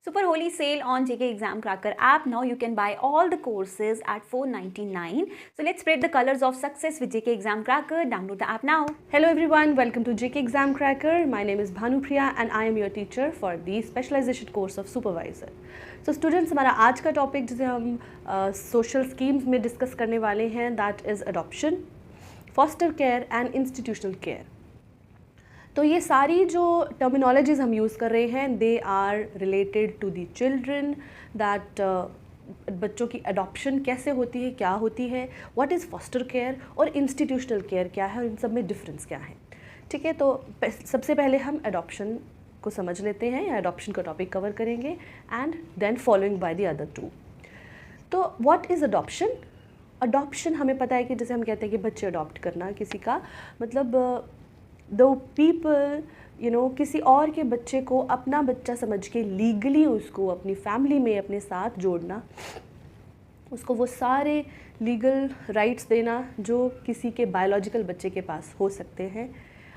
Super Holy sale on JK Exam Cracker app. Now you can buy all the courses at $4.99. So let's spread the colors of success with JK Exam Cracker. Download the app now. Hello everyone, welcome to JK Exam Cracker. My name is Bhanupriya and I am your teacher for the specialization course of supervisor. So students, हमारा आज का topic जिसे हम social schemes में discuss करने वाले हैं that is adoption, foster care and institutional care. तो ये सारी जो टर्मिनोलॉजीज़ हम यूज़ कर रहे हैं they are related to the children that बच्चों की अडॉप्शन कैसे होती है, क्या होती है, व्हाट इज़ फॉस्टर केयर और इंस्टीट्यूशनल केयर क्या है और इन सब में डिफरेंस क्या है. ठीक है, तो सबसे पहले हम अडॉप्शन को समझ लेते हैं या अडॉप्शन का टॉपिक कवर करेंगे and then following by the other two. तो व्हाट इज़ अडॉप्शन? अडॉप्शन हमें पता है कि जैसे हम कहते हैं कि बच्चे अडॉप्ट करना किसी का मतलब दो पीपल किसी और के बच्चे को अपना बच्चा समझ के लीगली उसको अपनी फैमिली में अपने साथ जोड़ना, उसको वो सारे लीगल राइट्स देना जो किसी के बायोलॉजिकल बच्चे के पास हो सकते हैं.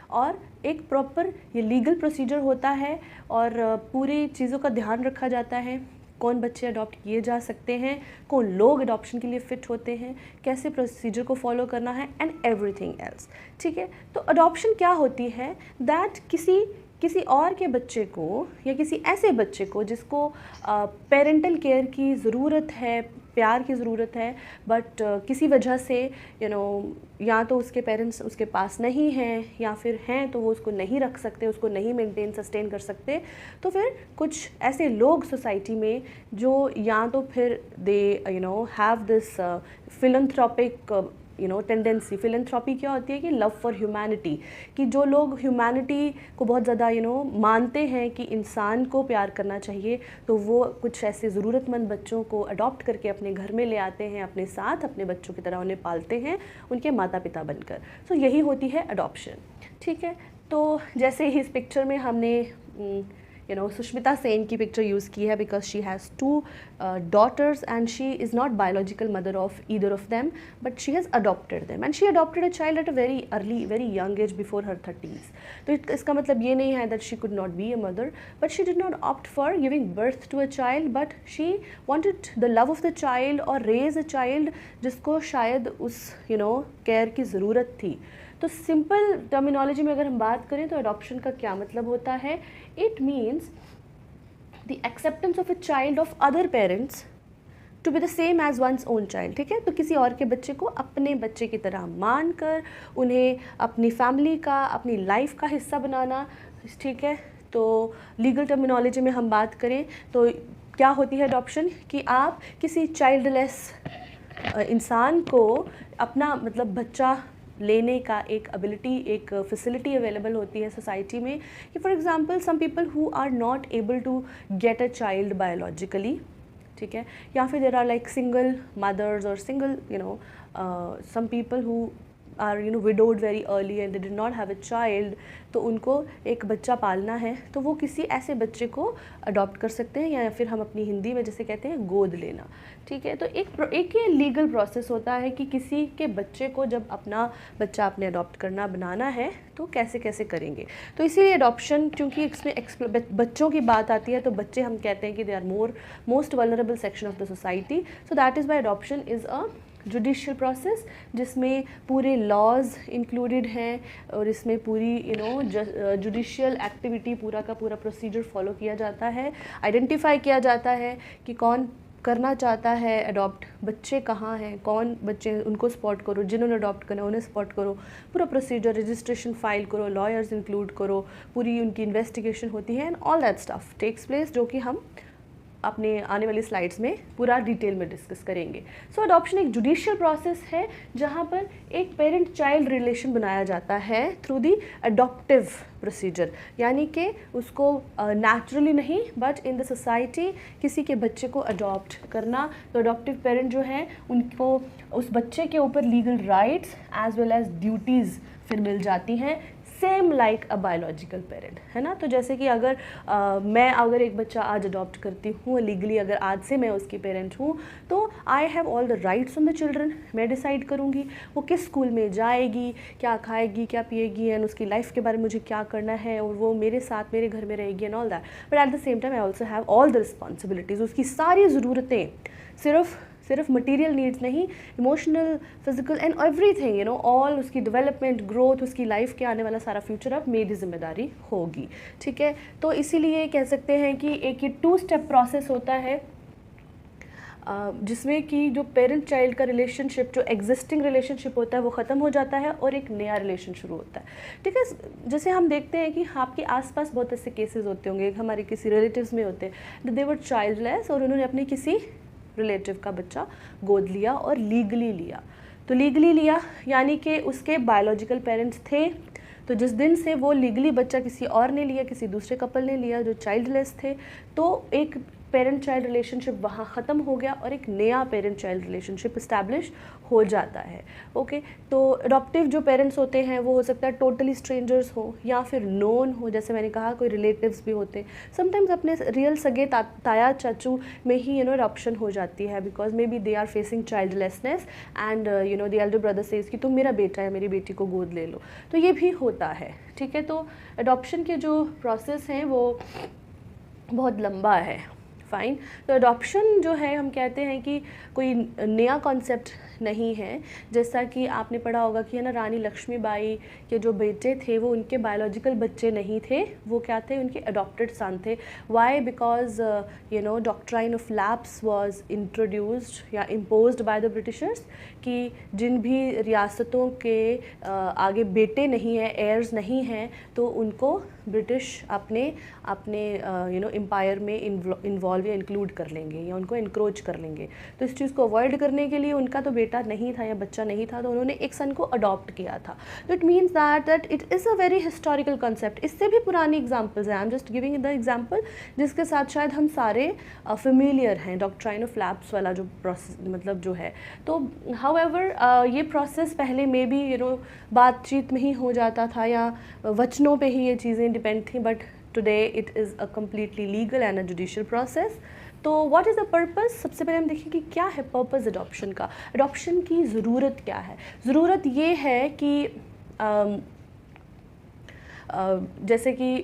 और एक प्रॉपर ये लीगल प्रोसीजर होता है और पूरी चीज़ों का ध्यान रखा जाता है. कौन बच्चे अडॉप्ट किए जा सकते हैं, कौन लोग अडॉप्शन के लिए फ़िट होते हैं, कैसे प्रोसीजर को फॉलो करना है एंड एवरीथिंग एल्स. ठीक है, तो अडॉप्शन क्या होती है दैट किसी और के बच्चे को या किसी ऐसे बच्चे को जिसको पेरेंटल केयर की ज़रूरत है, प्यार की ज़रूरत है, बट किसी वजह से या तो उसके पेरेंट्स उसके पास नहीं हैं या फिर हैं तो वो उसको नहीं रख सकते, उसको नहीं मेंटेन सस्टेन कर सकते. तो फिर कुछ ऐसे लोग सोसाइटी में जो या तो फिर they have this philanthropic tendency. Philanthropy क्या होती है कि लव फॉर ह्यूमैनिटी, कि जो लोग ह्यूमैनिटी को बहुत ज़्यादा मानते हैं कि इंसान को प्यार करना चाहिए, तो वो कुछ ऐसे ज़रूरतमंद बच्चों को अडॉप्ट करके अपने घर में ले आते हैं, अपने साथ अपने बच्चों की तरह उन्हें पालते हैं उनके माता पिता बनकर. तो यही होती है अडॉप्शन. ठीक है, तो जैसे इस पिक्चर में हमने सुष्मिता सेन की पिक्चर यूज़ की है because she has two daughters and she is not biological mother of either of them but she has adopted them and she adopted a child at a very young age before her 30s. तो इसका मतलब ये नहीं है that she could not be a mother but she did not opt for giving birth to a child but she wanted the love of the child or raise a child जिसको शायद उस care की ज़रूरत थी. तो simple terminology में अगर हम बात करें तो अडॉप्शन का क्या मतलब होता है? It means the acceptance of a child of other parents to be the same as one's own child. ठीक है, तो किसी और के बच्चे को अपने बच्चे की तरह मानकर उन्हें अपनी फैमिली का, अपनी लाइफ का हिस्सा बनाना. ठीक है, तो लीगल टर्मिनोलॉजी में हम बात करें तो क्या होती है अडॉप्शन? कि आप किसी चाइल्डलेस इंसान को अपना मतलब बच्चा लेने का एक एबिलिटी, एक फैसिलिटी अवेलेबल होती है सोसाइटी में. कि for example some people who are not able to get a child biologically. ठीक है, या फिर there are like single mothers और single some people who are widowed very early and they did not have a child. तो उनको एक बच्चा पालना है तो वो किसी ऐसे बच्चे को अडॉप्ट कर सकते हैं या फिर हम अपनी हिंदी में जैसे कहते हैं गोद लेना. ठीक है, तो एक ये लीगल प्रोसेस होता है कि किसी के बच्चे को जब अपना बच्चा आपने अडॉप्ट करना बनाना है तो कैसे कैसे करेंगे. तो इसीलिए अडॉप्शन, क्योंकि इसमें बच्चों की बात आती है तो बच्चे हम कहते हैं कि they are most vulnerable section of the society. So that is why adoption is a judicial process जिसमें पूरे लॉज इंक्लूडेड हैं और इसमें पूरी जुडिशियल एक्टिविटी, पूरा का पूरा प्रोसीजर फॉलो किया जाता है. आइडेंटिफाई किया जाता है कि कौन करना चाहता है अडॉप्ट, बच्चे कहाँ हैं, कौन बच्चे उनको स्पॉट करो, जिन्होंने अडॉप्ट करना उन्हें स्पॉट करो, पूरा प्रोसीजर, रजिस्ट्रेशन फाइल करो, लॉयर्स इंक्लूड करो, पूरी उनकी इन्वेस्टिगेशन होती है and all that stuff takes place, जो कि हम अपने आने वाली स्लाइड्स में पूरा डिटेल में डिस्कस करेंगे. सो अडॉप्शन एक जुडिशियल प्रोसेस है जहाँ पर एक पेरेंट चाइल्ड रिलेशन बनाया जाता है थ्रू दी अडॉप्टिव प्रोसीजर. यानी कि उसको नेचुरली नहीं बट इन द सोसाइटी किसी के बच्चे को अडॉप्ट करना. तो अडॉप्टिव पेरेंट जो है उनको उस बच्चे के ऊपर legal rights as well as duties फिर मिल जाती हैं. Same like a biological parent, है ना। तो जैसे कि अगर मैं अगर एक बच्चा आज अडॉप्ट करती हूँ लीगली, अगर आज से मैं उसकी पेरेंट हूँ, तो I have all the rights on the children. मैं डिसाइड करूँगी वो किस स्कूल में जाएगी, क्या खाएगी, क्या पिएगी, एंड उसकी लाइफ के बारे में मुझे क्या करना है, और वो मेरे साथ मेरे घर में रहेगी and all that. But at the same time I also have all the responsibilities. उसकी सारी ज़रूरतें, सिर्फ मटेरियल नीड्स नहीं, emotional, physical and everything, you know, all उसकी डेवलपमेंट, ग्रोथ, उसकी लाइफ के आने वाला सारा फ्यूचर अब मेरी जिम्मेदारी होगी, ठीक है। तो इसीलिए कह सकते हैं कि एक ये 2 स्टेप प्रोसेस होता है, जिसमें कि जो पेरेंट चाइल्ड का रिलेशनशिप, जो एग्जिस्टिंग रिलेशनशिप होता है वो ख़त्म हो जाता है और एक नया रिलेशन शुरू होता है, ठीक है। जैसे हम देखते हैं कि आपके आसपास बहुत ऐसे केसेस होते होंगे, हमारे किसी रिलेटिव्स में होते हैं, दे वर चाइल्डलेस, और उन्होंने अपने किसी रिलेटिव का बच्चा गोद लिया और लीगली लिया। तो लीगली लिया यानी कि उसके बायोलॉजिकल पेरेंट्स थे, तो जिस दिन से वो लीगली बच्चा किसी और ने लिया, किसी दूसरे कपल ने लिया जो चाइल्डलेस थे, तो एक पेरेंट चाइल्ड रिलेशनशिप वहाँ ख़त्म हो गया और एक नया पेरेंट चाइल्ड रिलेशनशिप इस्टेब्लिश हो जाता है, ओके। तो अडॉप्टिव जो पेरेंट्स होते हैं वो हो सकता है टोटली स्ट्रेंजर्स हो या फिर नोन हो, जैसे मैंने कहा कोई रिलेटिव्स भी होते हैं। समटाइम्स अपने रियल सगे ताया चाचू में ही अडॉप्शन हो जाती है, because maybe they are facing childlessness and the elder brother says कि तुम मेरा बेटा है, मेरी बेटी को गोद ले लो, तो ये भी होता है, ठीक है। तो अडॉप्शन के जो प्रोसेस हैं वो बहुत लंबा है, फाइन। तो अडॉप्शन जो है, हम कहते हैं कि कोई नया कॉन्सेप्ट नहीं है। जैसा कि आपने पढ़ा होगा कि है ना, रानी लक्ष्मीबाई के जो बेटे थे वो उनके बायोलॉजिकल बच्चे नहीं थे, वो क्या थे, उनके अडॉप्टेड सन थे। Why? Because doctrine of lapse was introduced या इम्पोज्ड बाय द ब्रिटिशर्स, कि जिन भी रियासतों के आगे बेटे नहीं हैं, एयर्स नहीं हैं, तो उनको ब्रिटिश अपने एम्पायर में इन्वॉल्व या इंक्लूड कर लेंगे या उनको इंक्रोच कर लेंगे। तो इस चीज़ को अवॉइड करने के लिए, उनका तो बेटा नहीं था या बच्चा नहीं था, तो उन्होंने एक सन को अडॉप्ट किया था। तो it means that it is a very historical concept. इससे भी पुरानी एग्जाम्पल्स हैं, I am just giving the example जिसके साथ शायद हम सारे फेमिलियर हैं, डॉक्ट्राइन ऑफ लैप्स वाला जो प्रोसेस मतलब जो है। तो हाउएवर ये प्रोसेस पहले में भी बातचीत में ही हो जाता था या वचनों पे ही ये चीज़ें डिपेंड थी, but today it is a completely legal and a judicial process. तो व्हाट इज़ द पर्पस? सबसे पहले हम देखें कि क्या है पर्पस अडॉप्शन का, अडॉप्शन की ज़रूरत क्या है। ज़रूरत ये है कि जैसे कि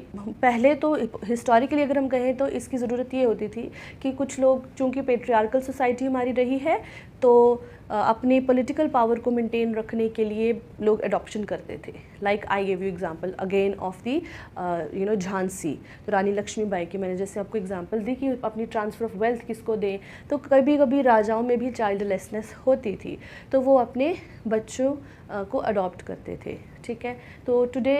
पहले तो हिस्टोरिकली अगर हम कहें तो इसकी ज़रूरत ये होती थी कि कुछ लोग, चूँकि पेट्रियार्कल सोसाइटी हमारी रही है, तो अपने पॉलिटिकल पावर को मेंटेन रखने के लिए लोग अडॉप्शन करते थे। Like I give you example again of the Jhansi, तो रानी लक्ष्मीबाई की मैंने जैसे आपको एग्जांपल दी कि अपनी ट्रांसफ़र ऑफ वेल्थ किसको दें, तो कभी कभी राजाओं में भी चाइल्डलेसनेस होती थी, तो वो अपने बच्चों को अडॉप्ट करते थे, ठीक है। तो टुडे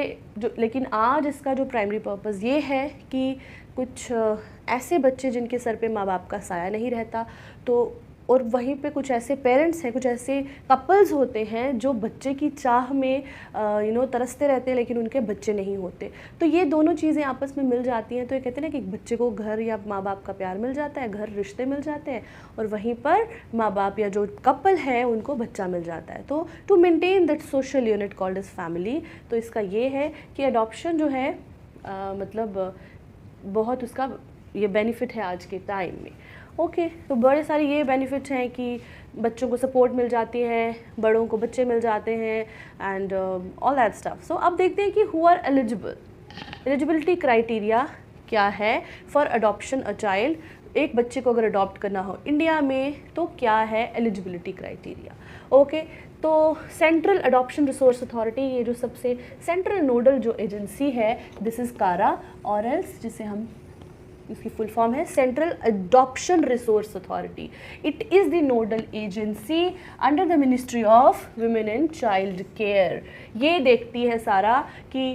लेकिन आज इसका जो प्राइमरी पर्पस ये है कि कुछ ऐसे बच्चे जिनके सर पे माँ बाप का साया नहीं रहता, तो और वहीं पे कुछ ऐसे पेरेंट्स हैं, कुछ ऐसे कपल्स होते हैं जो बच्चे की चाह में तरसते रहते हैं लेकिन उनके बच्चे नहीं होते। तो ये दोनों चीज़ें आपस में मिल जाती हैं, तो ये कहते हैं ना कि एक बच्चे को घर या माँ बाप का प्यार मिल जाता है, घर रिश्ते मिल जाते हैं, और वहीं पर माँ बाप या जो कपल है उनको बच्चा मिल जाता है। तो to maintain that social unit called as family, तो इसका ये है कि अडॉप्शन जो है मतलब बहुत उसका ये बेनिफिट है आज के टाइम में, ओके। तो बड़े सारे ये बेनिफिट्स हैं कि बच्चों को सपोर्ट मिल जाती है, बड़ों को बच्चे मिल जाते हैं, and all that stuff. So अब देखते हैं कि who are eligible, eligibility criteria क्या है फॉर अडॉप्शन अ चाइल्ड। एक बच्चे को अगर अडॉप्ट करना हो इंडिया में तो क्या है एलिजिबिलिटी क्राइटेरिया, ओके। तो सेंट्रल अडॉप्शन रिसोर्स अथॉरिटी, ये जो सबसे सेंट्रल नोडल जो एजेंसी है, दिस इज़ कारा, और एल्स जिसे हम, इसकी फुल फॉर्म है central adoption resource authority. It is the nodal agency under the ministry of women and child care. ये देखती है सारा कि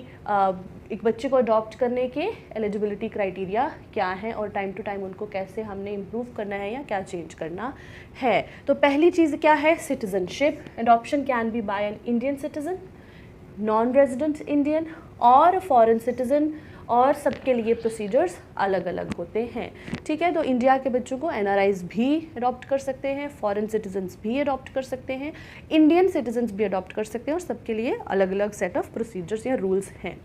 एक बच्चे को अडॉप्ट करने के एलिजिबिलिटी क्राइटेरिया क्या हैं और टाइम टू टाइम उनको कैसे हमने इम्प्रूव करना है या क्या चेंज करना है। तो पहली चीज़ क्या है, citizenship. Adoption can be by an Indian citizen, non resident Indian और फॉरेन सिटीजन और सबके लिए प्रोसीजर्स अलग अलग होते हैं, ठीक है। तो इंडिया के बच्चों को NRIs भी अडॉप्ट कर सकते हैं, फॉरेन सिटीजन्स भी अडॉप्ट कर सकते हैं, इंडियन सिटीजन्स भी अडॉप्ट कर सकते हैं, और सबके लिए अलग अलग सेट ऑफ प्रोसीजर्स या रूल्स हैं।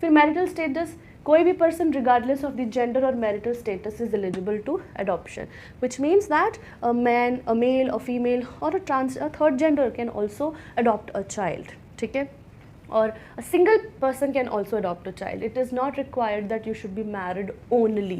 फिर मैरिटल स्टेटस, कोई भी person regardless of the gender और marital status is eligible to adoption, which means that a man, a male, a female और a third gender can also adopt a child, ठीक है। और a single person can also adopt a child. It is not required that you should be married only,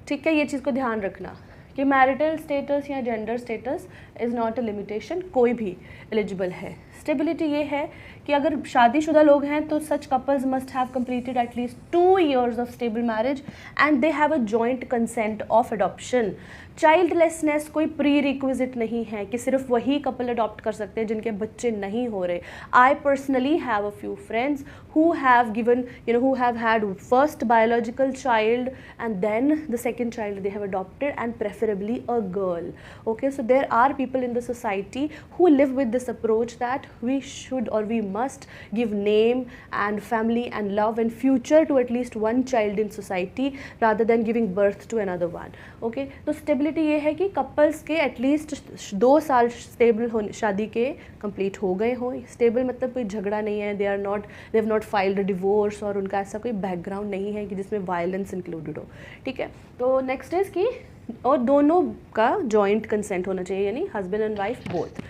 ठीक है। ये चीज़ को ध्यान रखना कि मैरिटल स्टेटस या gender status is not a limitation, कोई भी एलिजिबल है। स्टेबिलिटी ये है कि अगर शादीशुदा लोग हैं तो such couples must have completed at least 2 years of stable marriage and they have a joint consent of adoption. Childlessness कोई प्री रिक्विजिट नहीं है कि सिर्फ वही कपल अडॉप्ट कर सकते हैं जिनके बच्चे नहीं हो रहे। I personally have a few friends who have given, who have had first biological child and then the second child they have adopted, and preferably a girl. Okay, so there are people in the society who live with this approach that we should or we must give name and family and love and future to at least one child in society rather than giving birth to another one. Okay, तो stability ये है कि couples के at least 2 साल stable होने, शादी के complete हो गए हों। stable मतलब कोई झगड़ा नहीं है, they have not filed divorce, और उनका ऐसा कोई बैकग्राउंड नहीं है कि जिसमें वायलेंस इंक्लूडेड हो, ठीक है। तो नेक्स्ट इज कि और दोनों का जॉइंट कंसेंट होना चाहिए, यानी husband and wife both.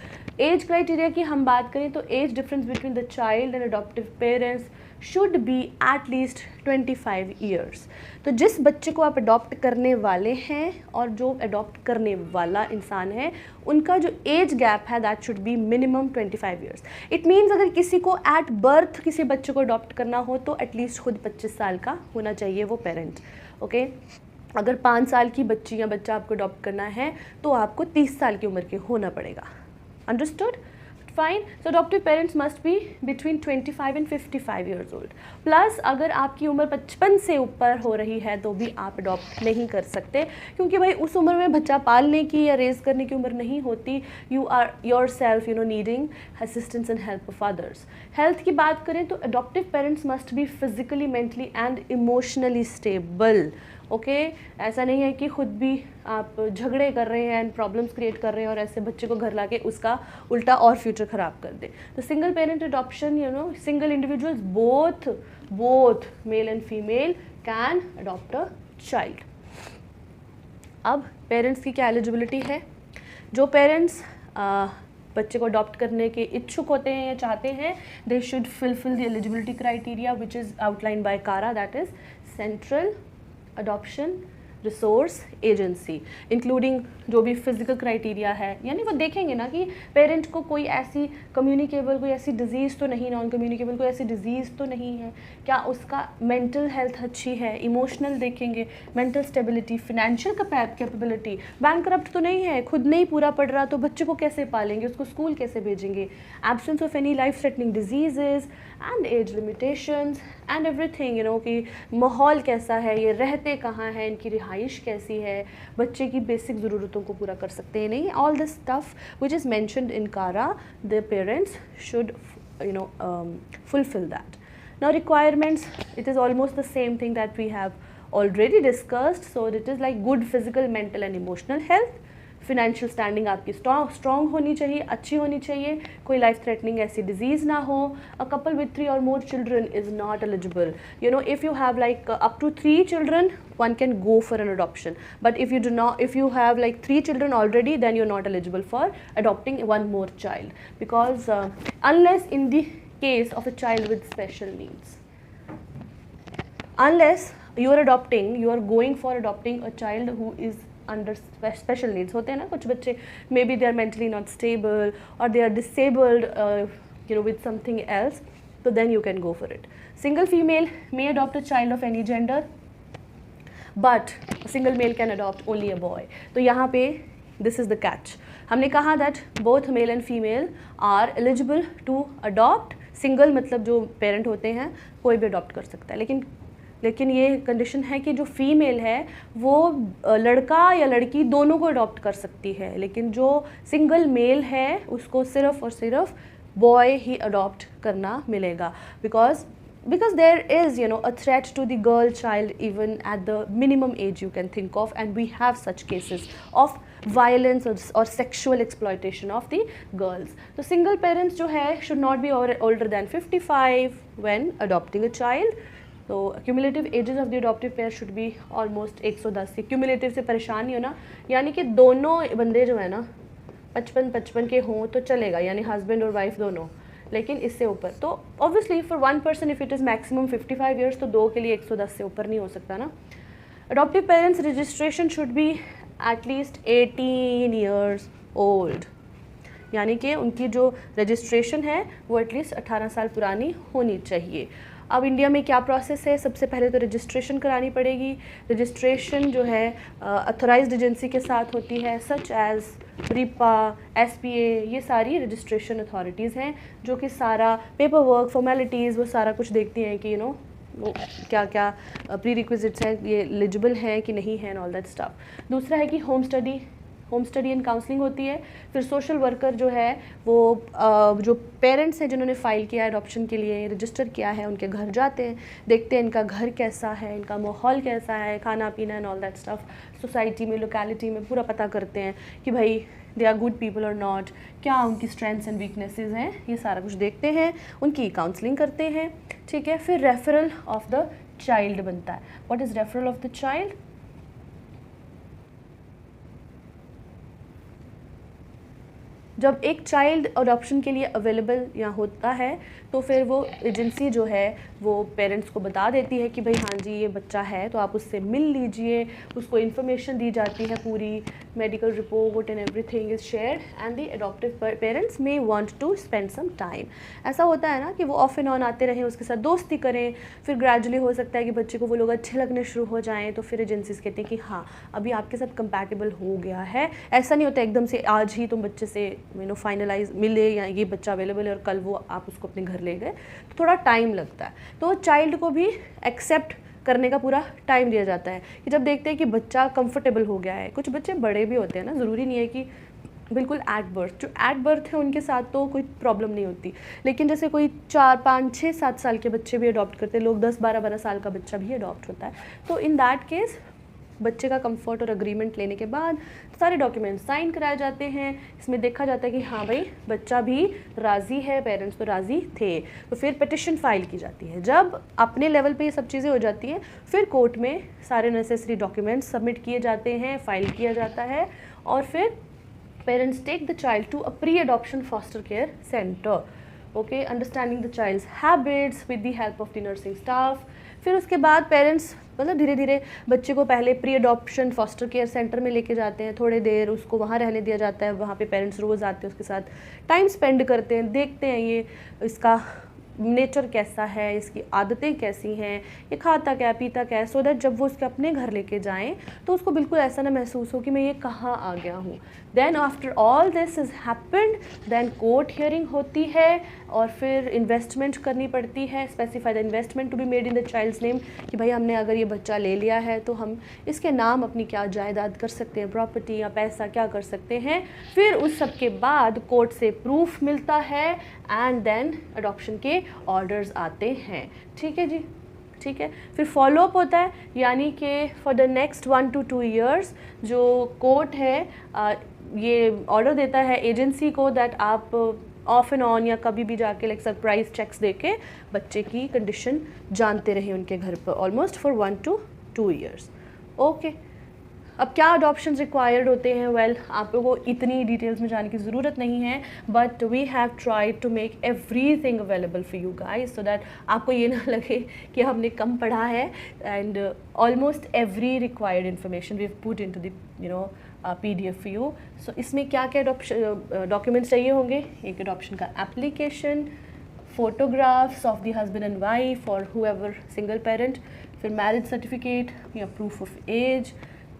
Age criteria की हम बात करें तो age difference between the child and adoptive parents should be at least 25 years। तो जिस बच्चे को आप अडॉप्ट करने वाले हैं और जो अडॉप्ट करने वाला इंसान है, उनका जो एज गैप है that should be minimum 25 years। It means अगर किसी को एट बर्थ किसी बच्चे को अडॉप्ट करना हो तो एटलीस्ट खुद 25 साल का होना चाहिए वो पेरेंट, ओके। अगर 5 साल की बच्ची या बच्चा आपको अडॉप्ट करना है तो आपको 30 साल की उम्र के होना पड़ेगा। Understood? Fine. So adoptive parents must be between 25 and 55 years old। Plus अगर आपकी उम्र 55 से ऊपर हो रही है तो भी आप अडॉप्ट नहीं कर सकते, क्योंकि भाई उस उम्र में बच्चा पालने की या रेज करने की उम्र नहीं होती। You are yourself needing assistance and help of others. Health की बात करें तो adoptive parents must be physically, mentally and emotionally stable, okay. ऐसा नहीं है कि खुद भी आप झगड़े कर रहे हैं एंड प्रॉब्लम्स क्रिएट कर रहे हैं और ऐसे बच्चे को घर लाके उसका उल्टा और फ्यूचर ख़राब कर दे। तो single parent adoption, single individuals both male and female can adopt a child. अब पेरेंट्स की क्या एलिजिबिलिटी है? जो पेरेंट्स बच्चे को अडॉप्ट करने के इच्छुक होते हैं या चाहते हैं, they should fulfil the eligibility criteria which is outline by CARA, that is central adoption resource agency, including जो भी फिजिकल क्राइटेरिया है, यानी वो देखेंगे ना कि पेरेंट को कोई ऐसी कम्युनिकेबल, कोई ऐसी डिजीज़ तो नहीं, नॉन कम्युनिकेबल कोई ऐसी डिजीज़ तो नहीं है, क्या उसका मेंटल हेल्थ अच्छी है, इमोशनल देखेंगे, mental stability, financial capability, bankrupt तो नहीं है, खुद नहीं पूरा पढ़ रहा तो बच्चे को कैसे पालेंगे, उसको स्कूल कैसे भेजेंगे, absence of any life threatening diseases and age limitations and everything, कि माहौल कैसा है, ये रहते कहाँ हैं, इनकी रिहाइश कैसी है, बच्चे की बेसिक ज़रूरतों को पूरा कर सकते हैं नहीं, all this stuff which is mentioned in CARA, the parents should fulfill that. Now requirements, it is almost the same thing that we have already discussed. So it is like good physical, mental and emotional health. Financial standing आपकी strong होनी चाहिए, अच्छी होनी चाहिए, कोई life threatening ऐसी disease ना हो। A couple with 3 or more children is not eligible. If you have like up to 3 children, one can go for an adoption. But if you have like 3 children already, then you're not eligible for adopting one more child, because unless in the case of a child with special needs, unless you are going for adopting a child who is under special needs, होते हैं ना कुछ बच्चे, maybe they are mentally not stable और they are disabled with something else, तो then you can go for it. Single female may adopt a child of any gender, but a single male can adopt only a boy. तो यहाँ पे this is the catch. हमने कहा that both male and female are eligible to adopt. Single मतलब जो parent होते हैं कोई भी अडॉप्ट कर सकता है, लेकिन ये कंडीशन है कि जो फीमेल है वो लड़का या लड़की दोनों को अडॉप्ट कर सकती है, लेकिन जो सिंगल मेल है उसको सिर्फ और सिर्फ बॉय ही अडॉप्ट करना मिलेगा, because because there is, you know, a threat to the girl child even at the minimum age you can think of, and we have such cases of violence or sexual exploitation of the girls. So single parents जो है should not be older than 55 when adopting a child. तो cumulative ages of the adoptive pair should be almost 110 के cumulative से परेशान नहीं होना, यानी कि दोनों बंदे जो है ना 55 के हों तो चलेगा, यानी हस्बैंड और वाइफ दोनों, लेकिन इससे ऊपर तो obviously for one person if it is maximum 55 years, तो दो के लिए 110 से ऊपर नहीं हो सकता ना. Adoptive parents registration should be at least 18 years old, यानी कि उनकी जो रजिस्ट्रेशन है वो एटलीस्ट 18 साल पुरानी होनी चाहिए. अब इंडिया में क्या प्रोसेस है, सबसे पहले तो रजिस्ट्रेशन करानी पड़ेगी. रजिस्ट्रेशन जो है अथोराइज्ड एजेंसी के साथ होती है, सच एज़ रिपा, SPA, ये सारी रजिस्ट्रेशन अथॉरिटीज़ हैं जो कि सारा पेपर वर्क, फॉर्मेलिटीज़, वो सारा कुछ देखती हैं कि वो क्या क्या प्री रिक्विजिट्स हैं, ये एलिजिबल हैं कि नहीं है, एंड ऑल दैट स्टफ. दूसरा है कि होम स्टडी एंड काउंसलिंग होती है. फिर सोशल वर्कर जो है वो जो पेरेंट्स हैं जिन्होंने फ़ाइल किया है अडॉप्शन के लिए, रजिस्टर किया है, उनके घर जाते हैं, देखते हैं इनका घर कैसा है, इनका माहौल कैसा है, खाना पीना and all that stuff, society में, लोकेलिटी में पूरा पता करते हैं कि भाई दे आर गुड पीपल और नॉट, क्या उनकी स्ट्रेंथ्स एंड वीकनेसेस हैं, ये सारा कुछ देखते हैं, उनकी काउंसलिंग करते हैं. ठीक है. फिर रेफरल ऑफ द चाइल्ड बनता है. What is referral of the child? जब एक चाइल्ड अडॉप्शन के लिए अवेलेबल यहाँ होता है तो फिर वो एजेंसी जो है वो पेरेंट्स को बता देती है कि भाई हाँ जी ये बच्चा है, तो आप उससे मिल लीजिए. उसको इन्फॉर्मेशन दी जाती है, पूरी medical report and everything is shared, and the adoptive parents may want to spend some time. ऐसा होता है ना कि वो ऑफ एंड ऑन आते रहें, उसके साथ दोस्ती करें, फिर ग्रेजुअली हो सकता है कि बच्चे को वो लोग अच्छे लगने शुरू हो जाएँ, तो फिर एजेंसीज कहती हैं कि हाँ अभी आपके साथ कंपैटिबल हो गया है. ऐसा नहीं होता एकदम से आज ही तुम बच्चे से फाइनलाइज मिले या ये बच्चा अवेलेबल है और कल वो आप उसको अपने घर ले गए, तो थोड़ा टाइम लगता है. तो चाइल्ड को भी एक्सेप्ट करने का पूरा टाइम दिया जाता है कि जब देखते हैं कि बच्चा कंफर्टेबल हो गया है. कुछ बच्चे बड़े भी होते हैं ना, ज़रूरी नहीं है कि बिल्कुल एट बर्थ, जो एट बर्थ है उनके साथ तो कोई प्रॉब्लम नहीं होती, लेकिन जैसे कोई 4, 5, 6, 7 साल के बच्चे भी अडॉप्ट करते हैं लोग, 10, 12 साल का बच्चा भी अडॉप्ट होता है. तो इन दैट केस बच्चे का कंफर्ट और एग्रीमेंट लेने के बाद सारे डॉक्यूमेंट्स साइन कराए जाते हैं. इसमें देखा जाता है कि हाँ भाई बच्चा भी राज़ी है, पेरेंट्स तो राज़ी थे. तो फिर पिटिशन फाइल की जाती है. जब अपने लेवल पे ये सब चीज़ें हो जाती हैं फिर कोर्ट में सारे नेसेसरी डॉक्यूमेंट्स सबमिट किए जाते हैं, फाइल किया जाता है, और फिर parents take the child to a pre adoption foster care centre. Okay, understanding the child's habits with the help of the nursing staff. फिर उसके बाद पेरेंट्स मतलब धीरे धीरे बच्चे को पहले pre adoption foster care centre में लेके जाते हैं, थोड़ी देर उसको वहाँ रहने दिया जाता है. वहाँ पे पेरेंट्स रोज़ आते हैं, उसके साथ टाइम स्पेंड करते हैं, देखते हैं ये इसका नेचर कैसा है, इसकी आदतें कैसी हैं, ये खाता क्या पीता क्या है, सो दैट जब वो उसके अपने घर लेके जाएं तो उसको बिल्कुल ऐसा ना महसूस हो कि मैं ये कहाँ आ गया हूँ. Then after all this is happened, then court hearing होती है और फिर इन्वेस्टमेंट करनी पड़ती है. Specify the investment to be made in the child's name कि भाई हमने अगर ये बच्चा ले लिया है तो हम इसके नाम अपनी क्या जायदाद कर सकते हैं, प्रॉपर्टी या पैसा क्या कर सकते हैं. फिर उस सब के बाद कोर्ट से प्रूफ मिलता है एंड देन अडॉप्शन के ऑर्डर्स आते हैं. ठीक है जी, ठीक है. फिर फॉलोअप होता है, यानी कि for the next 1 to 2 years जो कोर्ट है ये ऑर्डर देता है एजेंसी को दैट आप ऑफ एंड ऑन या कभी भी जाके लाइक सरप्राइज चेक्स देके बच्चे की कंडीशन जानते रहे उनके घर पर almost for 1 to 2 years. Okay, अब क्या अडॉप्शन रिक्वायर्ड होते हैं? वेल, आप लोगों को इतनी डिटेल्स में जाने की ज़रूरत नहीं है, but we have tried to make everything available for you guys so that आपको ये ना लगे कि हमने कम पढ़ा है. And almost every required information we have put into the PDF for you. So इसमें क्या क्या डॉक्यूमेंट्स चाहिए होंगे? एक अडॉप्शन का application, photographs of the husband and wife और हुएवर सिंगल पेरेंट, फिर मैरिज सर्टिफिकेट या प्रूफ ऑफ एज,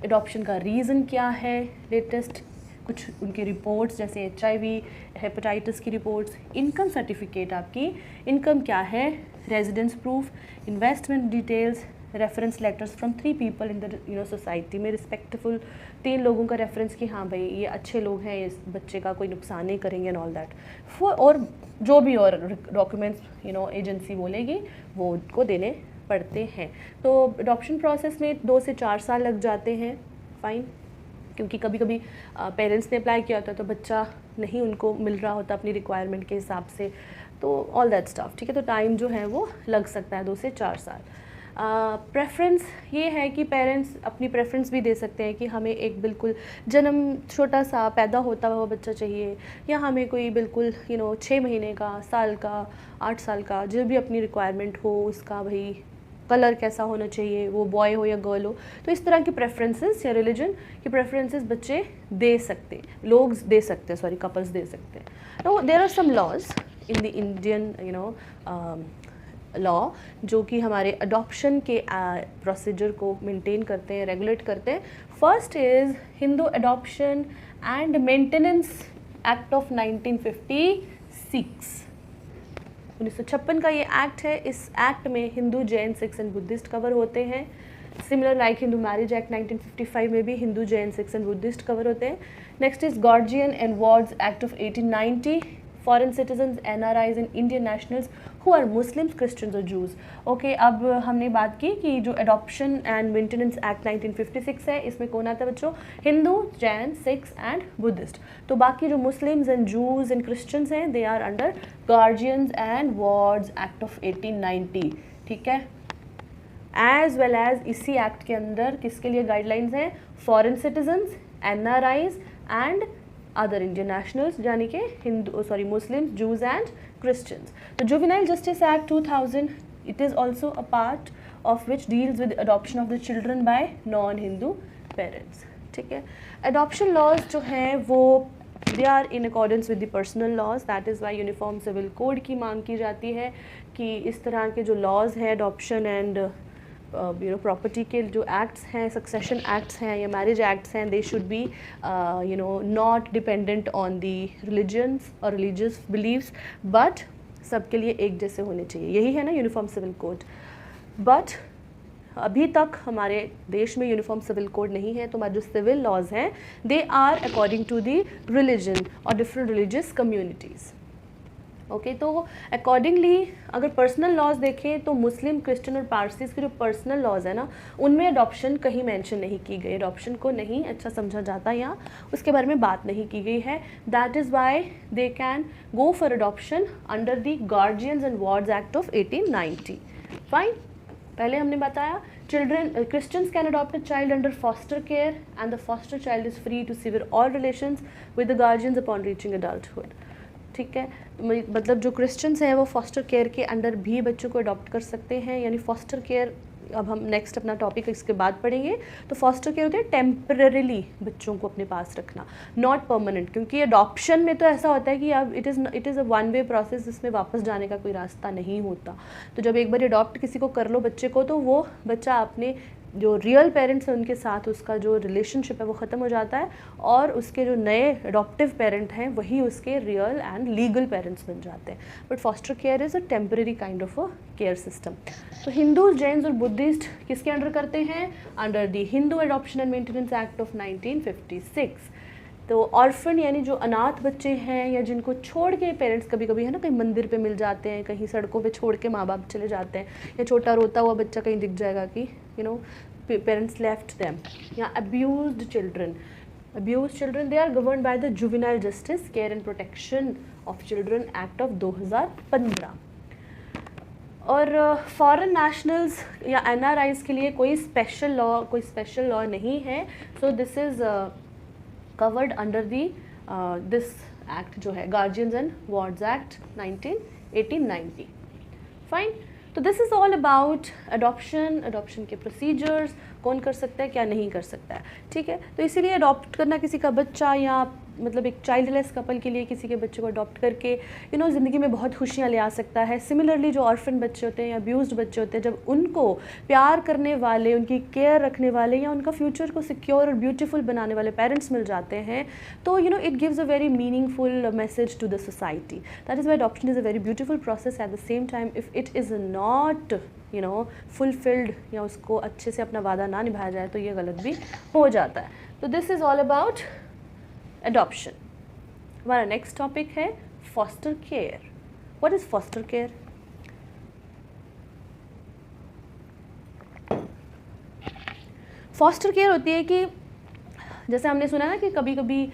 अडॉप्शन का रीज़न क्या है, लेटेस्ट कुछ उनकी रिपोर्ट्स जैसे HIV, हेपेटाइटिस की रिपोर्ट्स, इनकम सर्टिफिकेट, आपकी इनकम क्या है, residence proof, investment details, reference letters from 3 people in the society में, रिस्पेक्टफुल 3 लोगों का रेफरेंस कि हाँ भाई ये अच्छे लोग हैं, इस बच्चे का कोई नुकसान नहीं करेंगे एंड ऑल दैट। और जो भी और डॉक्यूमेंट्स एजेंसी बोलेगी वो उनको देने पड़ते हैं। तो अडॉप्शन प्रोसेस में 2 से 4 साल लग जाते हैं, फाइन, क्योंकि कभी कभी पेरेंट्स ने अप्लाई किया होता है तो बच्चा नहीं उनको मिल रहा होता अपनी रिक्वायरमेंट के हिसाब से, तो ऑल दैट स्टफ, ठीक है। तो टाइम जो है वो लग सकता है 2 से 4 साल। प्रेफरेंस ये है कि पेरेंट्स अपनी प्रेफरेंस भी दे सकते हैं कि हमें एक बिल्कुल जन्म छोटा सा पैदा होता हुआ बच्चा चाहिए, या हमें कोई बिल्कुल 6 महीने का, साल का, 8 साल का, जो भी अपनी रिक्वायरमेंट हो उसका, भाई कलर कैसा होना चाहिए, वो बॉय हो या गर्ल हो। तो इस तरह की प्रेफरेंसेस या रिलीजन की प्रेफरेंसेस बच्चे दे सकते, लोग दे सकते हैं, सॉरी कपल्स दे सकते हैं। तो there are some laws in the Indian law जो कि हमारे अडॉप्शन के प्रोसीजर को मेंटेन करते हैं, रेगुलेट करते हैं। First is Hindu adoption and maintenance act of 1956। 1956 का ये एक्ट है। इस एक्ट में Hindu, Jain, Sikhs and Buddhist cover होते हैं। Similar like Hindu marriage act 1955 में भी Hindu, Jain, Sikhs and Buddhist cover होते हैं। Next is guardian and wards act of 1890, foreign citizens, NRIs and Indian nationals who are Muslims, Christians और जूज। ओके, अब हमने बात की कि जो अडॉप्शन एंड मेंटेनेंस एक्ट 1956 है, इसमें कौन आता है बच्चों? Hindu, Jain, Sikhs and Buddhist. तो बाकी जो Muslims and Jews and Christians हैं, they are under Guardians and wards act of 1890, ठीक है। एज वेल एज इसी एक्ट के अंदर किसके लिए गाइडलाइंस हैं? Foreign citizens, NRIs and other Indian nationals, यानी कि मुस्लिम्स, जूज एंड क्रिश्चियंस। तो Juvenile Justice Act 2000, it is also a part of which deals with adoption of the children by non Hindu parents, ठीक है। Adoption laws जो हैं वो they are in accordance with the personal laws, that is why uniform civil code की मांग की जाती है कि इस तरह के जो लॉज हैं अडॉप्शन एंड प्रॉपर्टी के जो एक्ट्स हैं, सक्सेशन एक्ट्स हैं या मैरिज एक्ट्स हैं, they should B not dependent on the religions और रिलीजियस बिलीव्स, बट सबके लिए एक जैसे होने चाहिए। यही है ना यूनिफॉर्म सिविल कोड। बट अभी तक हमारे देश में यूनिफॉर्म सिविल कोड नहीं है, तो हमारे जो सिविल लॉज हैं they are according to the religion और डिफरेंट रिलीजियस कम्युनिटीज़। ओके, तो अकॉर्डिंगली अगर पर्सनल लॉज देखें तो मुस्लिम, क्रिश्चियन और पारसीज के जो पर्सनल लॉज है ना, उनमें अडॉप्शन कहीं मेंशन नहीं की गई, अडॉप्शन को नहीं अच्छा समझा जाता या उसके बारे में बात नहीं की गई है। That is why they can go for adoption under the guardians and wards act of 1890। Fine, पहले हमने बताया children, Christians can adopt a child under foster care and the foster child is free to sever all relations with the guardians upon reaching adulthood, ठीक है। मतलब जो Christians हैं वो foster care के अंडर भी बच्चों को अडॉप्ट कर सकते हैं, यानी फॉस्टर केयर, अब हम नेक्स्ट अपना टॉपिक इसके बाद पढ़ेंगे। तो फॉस्टर केयर होते हैं टेम्पररीली बच्चों को अपने पास रखना, नॉट परमानेंट, क्योंकि अडॉप्शन में तो ऐसा होता है कि अब it is a one way process, जिसमें वापस जाने का कोई रास्ता नहीं होता। तो जब एक बार अडॉप्ट किसी को कर लो बच्चे को, तो वो बच्चा अपने जो रियल पेरेंट्स हैं उनके साथ उसका जो रिलेशनशिप है वो ख़त्म हो जाता है, और उसके जो नए अडॉप्टिव पेरेंट हैं वही उसके रियल एंड लीगल पेरेंट्स बन जाते हैं। But foster care is a temporary kind of a care system. तो हिंदूज, जैन्स और बुद्धिस्ट किसके अंडर करते हैं? Under the Hindu adoption and maintenance act of 1956। तो ऑर्फन यानी जो अनाथ बच्चे हैं या जिनको छोड़ के पेरेंट्स कभी कभी है ना, कहीं मंदिर पे मिल जाते हैं, कहीं सड़कों पे छोड़ के माँ बाप चले जाते हैं, या छोटा रोता हुआ बच्चा कहीं दिख जाएगा कि पेरेंट्स लेफ्ट देम, या abused children they are governed by the juvenile justice care and protection of children act of 2015। और फॉरेन नेशनल्स या NRIs के लिए कोई स्पेशल लॉ नहीं है। So this is covered under the this act जो है Guardians and wards Act 1890। Fine, तो this is all about adoption के प्रोसीजर्स, कौन कर सकता है क्या नहीं कर सकता है, ठीक है। तो इसीलिए अडॉप्ट करना किसी का बच्चा या मतलब एक चाइल्डलेस कपल के लिए किसी के बच्चे को अडॉप्ट करके ज़िंदगी में बहुत खुशियाँ ले आ सकता है। सिमिलरली जो ऑर्फन बच्चे होते हैं या अब्यूज्ड बच्चे होते हैं, जब उनको प्यार करने वाले, उनकी केयर रखने वाले या उनका फ्यूचर को सिक्योर और ब्यूटीफुल बनाने वाले पेरेंट्स मिल जाते हैं, तो it gives a very meaningful message to the society. That is why adoption is a very beautiful process. At the same time if it is not fulfilled या उसको अच्छे से अपना वादा ना निभाया जाए तो ये गलत भी हो जाता है। तो this is all about adoption. हमारा नेक्स्ट टॉपिक है foster care. What is foster care? Foster care होती है कि जैसे हमने सुना ना कि कभी कभी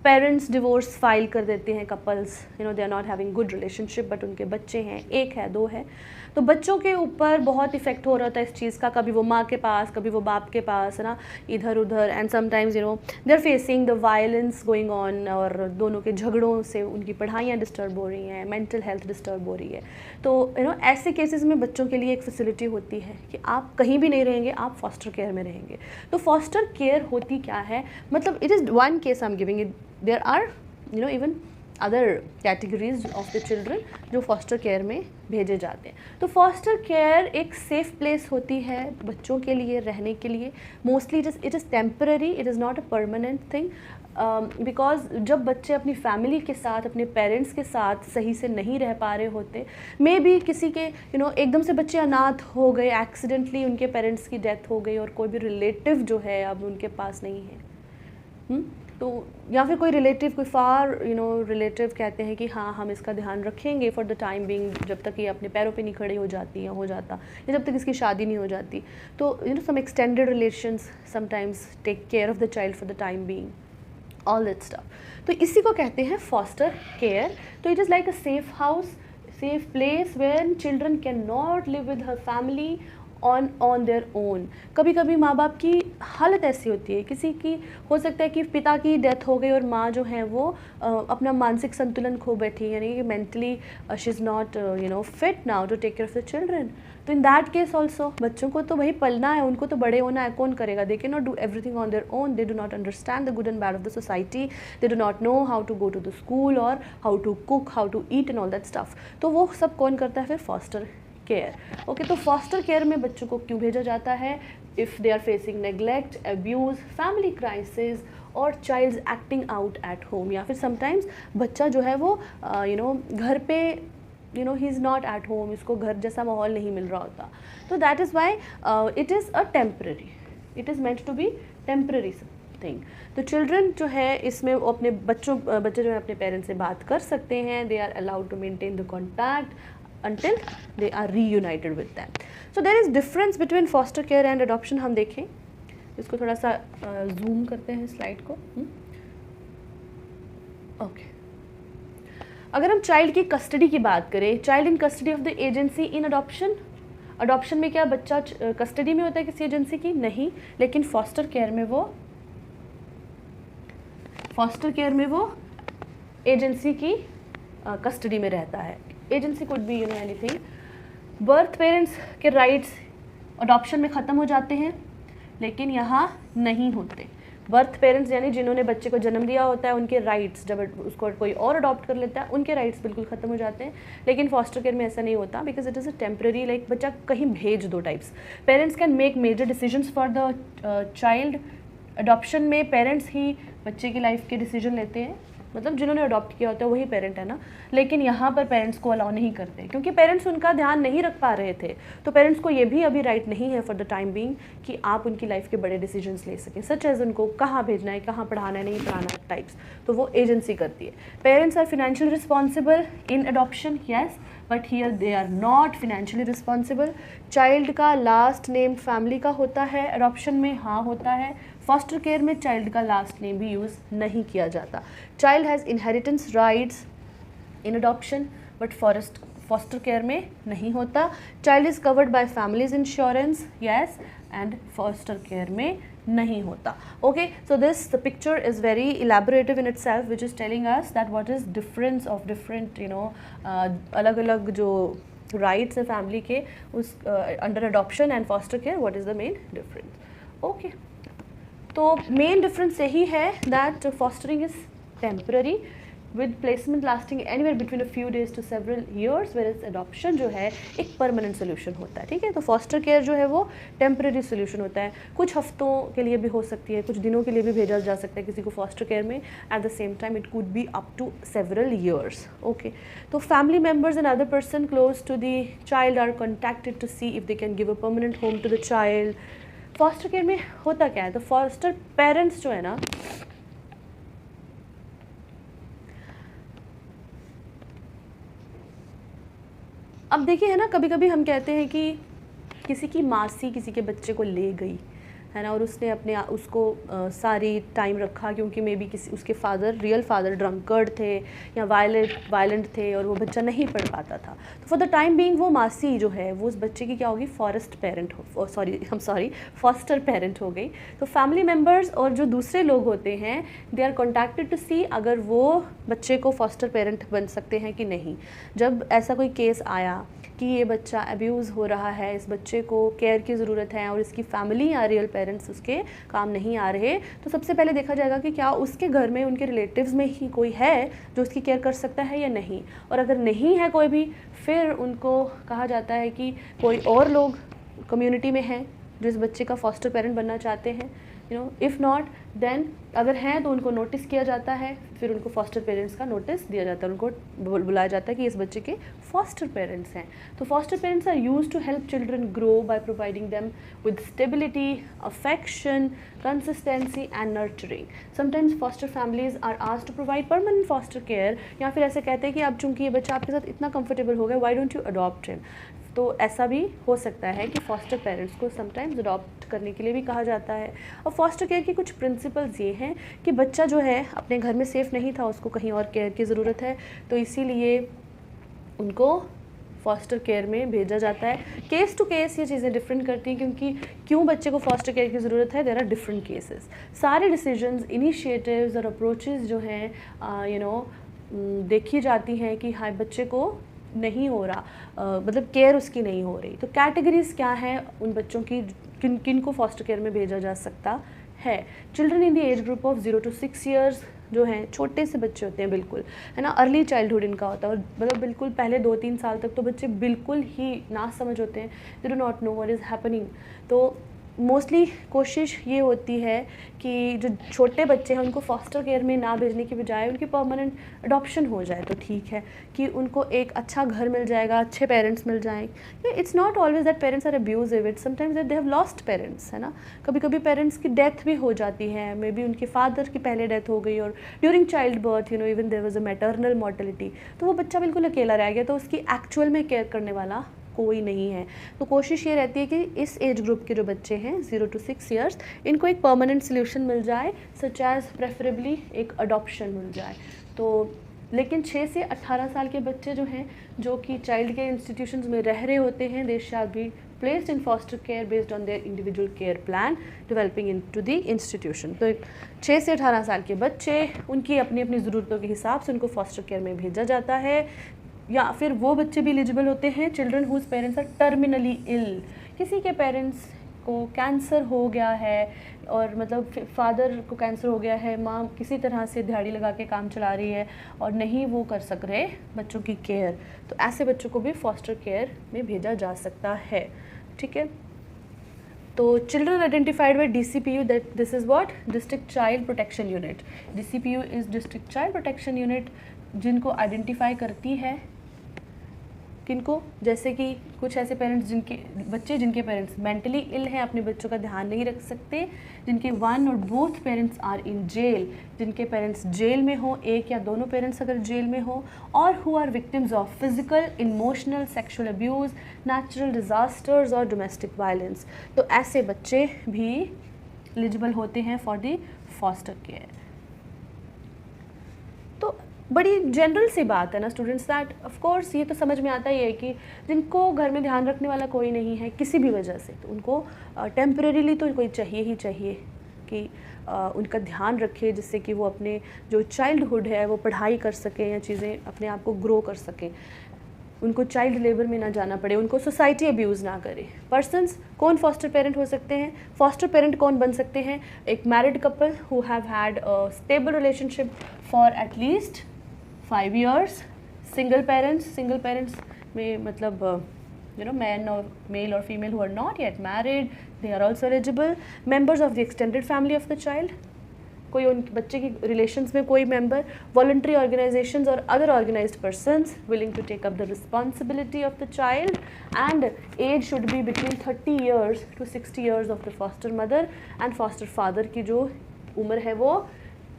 पेरेंट्स डिवोर्स फाइल कर देते हैं, couples they are not having good relationship, but उनके बच्चे हैं, 1 है 2 है, तो बच्चों के ऊपर बहुत इफेक्ट हो रहा था इस चीज़ का। कभी वो माँ के पास, कभी वो बाप के पास, है ना, इधर उधर, and sometimes they are facing the violence going on, और दोनों के झगड़ों से उनकी पढ़ाइयाँ डिस्टर्ब हो रही हैं, मेंटल हेल्थ डिस्टर्ब हो रही है। तो ऐसे केसेस में बच्चों के लिए एक फैसिलिटी होती है कि आप कहीं भी नहीं रहेंगे, आप फॉस्टर केयर में रहेंगे। तो फॉस्टर केयर होती क्या है, मतलब it is one case I am giving it, there are even other categories of the children जो फॉस्टर केयर में भेजे जाते हैं। तो फॉस्टर केयर एक सेफ़ प्लेस होती है बच्चों के लिए रहने के लिए। Mostly it is temporary, it is not a permanent thing, because जब बच्चे अपनी फैमिली के साथ, अपने पेरेंट्स के साथ सही से नहीं रह पा रहे होते, मे बी किसी के एकदम से बच्चे अनाथ हो गए, एक्सीडेंटली उनके पेरेंट्स की डेथ हो गई और कोई भी रिलेटिव जो है अब उनके पास नहीं है, तो या फिर कोई रिलेटिव, कोई फार रिलेटिव कहते हैं कि हाँ हम इसका ध्यान रखेंगे फॉर द टाइम बीइंग, जब तक ये अपने पैरों पे नहीं खड़ी हो जाती या हो जाता, या जब तक इसकी शादी नहीं हो जाती। तो some extended relations sometimes take care of the child for the time being, all that stuff. तो इसी को कहते हैं फॉस्टर केयर। तो it is like a safe house, safe place where children can not live with her family on their own. कभी कभी माँ बाप की हालत ऐसी होती है, किसी की हो सकता है कि पिता की डेथ हो गई और माँ जो है वो अपना मानसिक संतुलन खो बैठी, यानी कि mentally she is not fit now to take care of the children. तो इन दैट केस ऑल्सो बच्चों को तो वही पलना है, उनको तो बड़े होना है, कौन करेगा? They can not do everything on their own, they do not understand the good and bad of the society, they do not know how to go to the school और how to cook, how to eat and all that stuff. तो वो सब कौन करता है? फिर foster care. Okay, तो foster care में बच्चों को क्यों भेजा जाता है? If they are facing neglect, abuse, family crisis और child acting out at home, या फिर समटाइम्स बच्चा जो है वो घर पे ही इज़ नॉट एट होम, इसको घर जैसा माहौल नहीं मिल रहा होता। तो that is why it is a temporary, it is meant to be temporary thing. तो चिल्ड्रन जो है इसमें अपने बच्चे जो है अपने पेरेंट्स से बात कर सकते हैं, they are allowed to maintain the contact until they are reunited with them. So there is difference between foster care and adoption. हम देखें, इसको थोड़ा सा जूम करते हैं स्लाइड को। ओके, अगर हम चाइल्ड की कस्टडी की बात करें, child in custody of the agency in adoption, adoption में क्या बच्चा कस्टडी में होता है किसी एजेंसी की? नहीं, लेकिन फॉस्टर केयर में वो एजेंसी की कस्टडी में रहता है। Agency could be anything. Birth parents के राइट्स अडॉप्शन में ख़त्म हो जाते हैं, लेकिन यहाँ नहीं होते। बर्थ पेरेंट्स यानी जिन्होंने बच्चे को जन्म दिया होता है, उनके राइट्स जब उसको कोई और अडॉप्ट कर लेता है, उनके राइट्स बिल्कुल ख़त्म हो जाते हैं। लेकिन फॉस्टर केयर में ऐसा नहीं होता, because it is a temporary, like बच्चा कहीं भेज दो types. Parents can make major decisions for the child. Adoption में पेरेंट्स ही बच्चे की लाइफ के डिसीजन लेते हैं, मतलब जिन्होंने अडॉप्ट किया होता है वही पेरेंट है ना। लेकिन यहाँ पर पेरेंट्स को अलाउ नहीं करते, क्योंकि पेरेंट्स उनका ध्यान नहीं रख पा रहे थे। तो पेरेंट्स को ये भी अभी राइट नहीं है फॉर द टाइम बीइंग कि आप उनकी लाइफ के बड़े डिसीजंस ले सकें, सच एज उनको कहाँ भेजना है, कहाँ पढ़ाना है, नहीं पढ़ाना है टाइप्स, तो वो एजेंसी करती है। Parents are financially responsible in adoption, yes, but here they are not financially responsible. Child का लास्ट नेम फैमिली का होता है, अडॉप्शन में हाँ होता है। फॉस्टर केयर में चाइल्ड का लास्ट नेम भी यूज़ नहीं किया जाता। Child has inheritance rights in adoption, but foster care में नहीं होता। Child is covered by family's insurance, yes, and foster care में नहीं होता। Okay, so this the picture is very elaborative in itself, which is telling us that what is difference of different अलग अलग जो rights है family के उस under adoption and foster care, what is the main difference. Okay, तो main difference यही है that fostering is temporary with placement lasting anywhere between a few days to several years, where adoption जो है एक permanent solution होता है, ठीक है। तो फॉस्टर केयर जो है वो टेम्पररी सोल्यूशन होता है, कुछ हफ्तों के लिए भी हो सकती है, कुछ दिनों के लिए भी भेजा जा सकता है किसी को फॉस्टर केयर में। At the same time it could be up to several years, okay. तो family members and other person close to the child are contacted to see if they can give a permanent home to the child. Foster care में होता क्या है, तो foster parents जो है ना, अब देखिए है ना, कभी कभी हम कहते हैं कि किसी की मासी किसी के बच्चे को ले गई है ना, और उसने अपने उसको सारी टाइम रखा क्योंकि मे बी किसी उसके फादर, रियल फादर ड्रंकर्ड थे या वायलेंट थे और वो बच्चा नहीं पढ़ पाता था। तो फॉर द टाइम बीइंग वो मासी जो है वो उस बच्चे की क्या होगी, फॉस्टर पेरेंट हो गई। तो फैमिली मेम्बर्स और जो दूसरे लोग होते हैं दे आर कॉन्टैक्टेड टू सी अगर वो बच्चे को फॉस्टर पेरेंट बन सकते हैं कि नहीं। जब ऐसा कोई केस आया कि ये बच्चा अब्यूज़ हो रहा है, इस बच्चे को केयर की ज़रूरत है और इसकी फैमिली या रियल पेरेंट्स उसके काम नहीं आ रहे, तो सबसे पहले देखा जाएगा कि क्या उसके घर में उनके रिलेटिव्स में ही कोई है जो उसकी केयर कर सकता है या नहीं। और अगर नहीं है कोई भी, फिर उनको कहा जाता है कि कोई और लोग कम्युनिटी में हैं जो इस बच्चे का फॉस्टर पेरेंट बनना चाहते हैं, you know. If not then अगर हैं तो उनको नोटिस किया जाता है, फिर उनको फॉस्टर पेरेंट्स का नोटिस दिया जाता है, उनको बुलाया जाता है कि इस बच्चे के फॉस्टर पेरेंट्स हैं। तो foster parents are used to help children grow by providing them with stability, affection, consistency and nurturing. Sometimes foster families are asked to provide permanent foster care, या फिर ऐसे कहते हैं कि अब चूंकि ये बच्चा आपके साथ इतना कंफर्टेबल हो गया, why don't you adopt him. तो ऐसा भी हो सकता है कि फॉस्टर पेरेंट्स को समटाइम्स अडॉप्ट करने के लिए भी कहा जाता है। और फॉस्टर केयर की कुछ प्रिंसिपल्स ये हैं कि बच्चा जो है अपने घर में सेफ़ नहीं था, उसको कहीं और केयर की ज़रूरत है, तो इसीलिए उनको फॉस्टर केयर में भेजा जाता है। केस टू केस ये चीज़ें डिफरेंट करती हैं, क्योंकि क्यों बच्चे को फॉस्टर केयर की ज़रूरत है, देयर आर डिफरेंट केसेस। सारे डिसीजंस, इनिशिएटिव्स और अप्रोचेस जो हैं देखी जाती हैं कि हाँ बच्चे को नहीं हो रहा, मतलब केयर उसकी नहीं हो रही। तो कैटेगरीज क्या हैं उन बच्चों की, किन किन को फॉस्टर केयर में भेजा जा सकता है। Children in the age group of 0 to 6 years जो हैं छोटे से बच्चे होते हैं, बिल्कुल है ना, अर्ली चाइल्डहुड इनका होता है, और मतलब बिल्कुल पहले 2-3 साल तक तो बच्चे बिल्कुल ही ना समझ होते हैं, दे do not know what is happening. तो मोस्टली कोशिश ये होती है कि जो छोटे बच्चे हैं उनको फॉस्टर केयर में ना भेजने की बजाय उनकी परमानेंट अडॉप्शन हो जाए तो ठीक है, कि उनको एक अच्छा घर मिल जाएगा, अच्छे पेरेंट्स मिल जाएंगे। It's not always that parents are abusive, it sometimes that they have lost parents, है ना। कभी कभी पेरेंट्स की डेथ भी हो जाती है, मे बी उनके फादर की पहले डेथ हो गई और during child birth even there was a maternal mortality, तो वो बच्चा बिल्कुल अकेला रह गया, तो उसकी एक्चुअल में केयर करने वाला कोई नहीं है। तो कोशिश ये रहती है कि इस एज ग्रुप के जो बच्चे हैं 0 to 6 years, इनको एक परमानेंट सोल्यूशन मिल जाए, सच एज प्रेफरेबली एक अडॉप्शन मिल जाए। तो लेकिन 6 से 18 साल के बच्चे जो हैं, जो कि चाइल्ड केयर इंस्टीट्यूशंस में रह रहे होते हैं, they shall be placed in foster care based on their individual care plan developing into the institution। तो 6 से 18 साल के बच्चे, उनकी अपनी अपनी ज़रूरतों के हिसाब से उनको फॉस्टर केयर में भेजा जाता है। या फिर वो बच्चे भी एलिजिबल होते हैं, children whose parents are terminally ill, किसी के पेरेंट्स को कैंसर हो गया है, और मतलब फादर को कैंसर हो गया है, माँ किसी तरह से दिहाड़ी लगा के काम चला रही है और नहीं वो कर सक रहे बच्चों की केयर, तो ऐसे बच्चों को भी फॉस्टर केयर में भेजा जा सकता है, ठीक है। तो children identified by DCPU, that this is what, district child protection unit. DCPU is district child protection unit, जिनको आइडेंटिफाई करती है किनको, जैसे कि कुछ ऐसे पेरेंट्स जिनके पेरेंट्स मेंटली इल हैं, अपने बच्चों का ध्यान नहीं रख सकते, जिनके 1 और both parents are in jail, जिनके पेरेंट्स जेल में हो, एक या दोनों पेरेंट्स अगर जेल में हो, और who are victims of physical, emotional, sexual abuse, natural disasters और डोमेस्टिक वायलेंस। तो ऐसे बच्चे भी एलिजिबल होते हैं फॉर द फॉस्टर केयर। तो बड़ी जनरल सी बात है ना स्टूडेंट्स, दैट ऑफ कोर्स ये तो समझ में आता ही है कि जिनको घर में ध्यान रखने वाला कोई नहीं है किसी भी वजह से, तो उनको टेम्परेरीली तो कोई चाहिए ही चाहिए कि उनका ध्यान रखे, जिससे कि वो अपने जो चाइल्डहुड है वो पढ़ाई कर सकें या चीज़ें अपने आप को ग्रो कर सकें। उनको चाइल्ड लेबर में ना जाना पड़े, उनको सोसाइटी अब्यूज़ ना करे। पर्सन्स कौन फॉस्टर पेरेंट हो सकते हैं? फॉस्टर पेरेंट कौन बन सकते हैं? एक married couple who have had a stable relationship for at least 5 years। Single parents में मतलब मेल और female who are not yet married, they are also eligible। members of the extended family of the child, कोई उन बच्चे की relations में कोई member, voluntary organisations और other organised persons willing to take up the responsibility of the child, and age should be between 30 years to 60 years of the foster mother, and foster father की जो उम्र है वो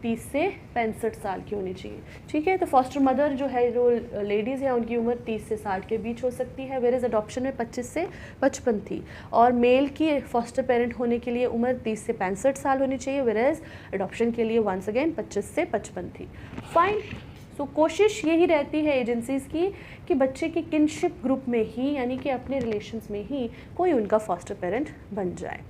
30 से 65 साल की होनी चाहिए। ठीक है, तो फॉस्टर मदर जो है, जो लेडीज़ हैं, उनकी उम्र 30 से 60 के बीच हो सकती है, वेयर अडॉप्शन में 25 से 55 थी। और मेल की फॉस्टर पेरेंट होने के लिए उम्र 30 से 65 साल होनी चाहिए, वेयर अडॉप्शन के लिए वंस अगेन 25 से 55 थी। फाइन। सो कोशिश यही रहती है एजेंसीज़ की कि बच्चे की किनशिप ग्रुप में ही, यानी कि अपने रिलेशंस में ही कोई उनका फॉस्टर पेरेंट बन जाए।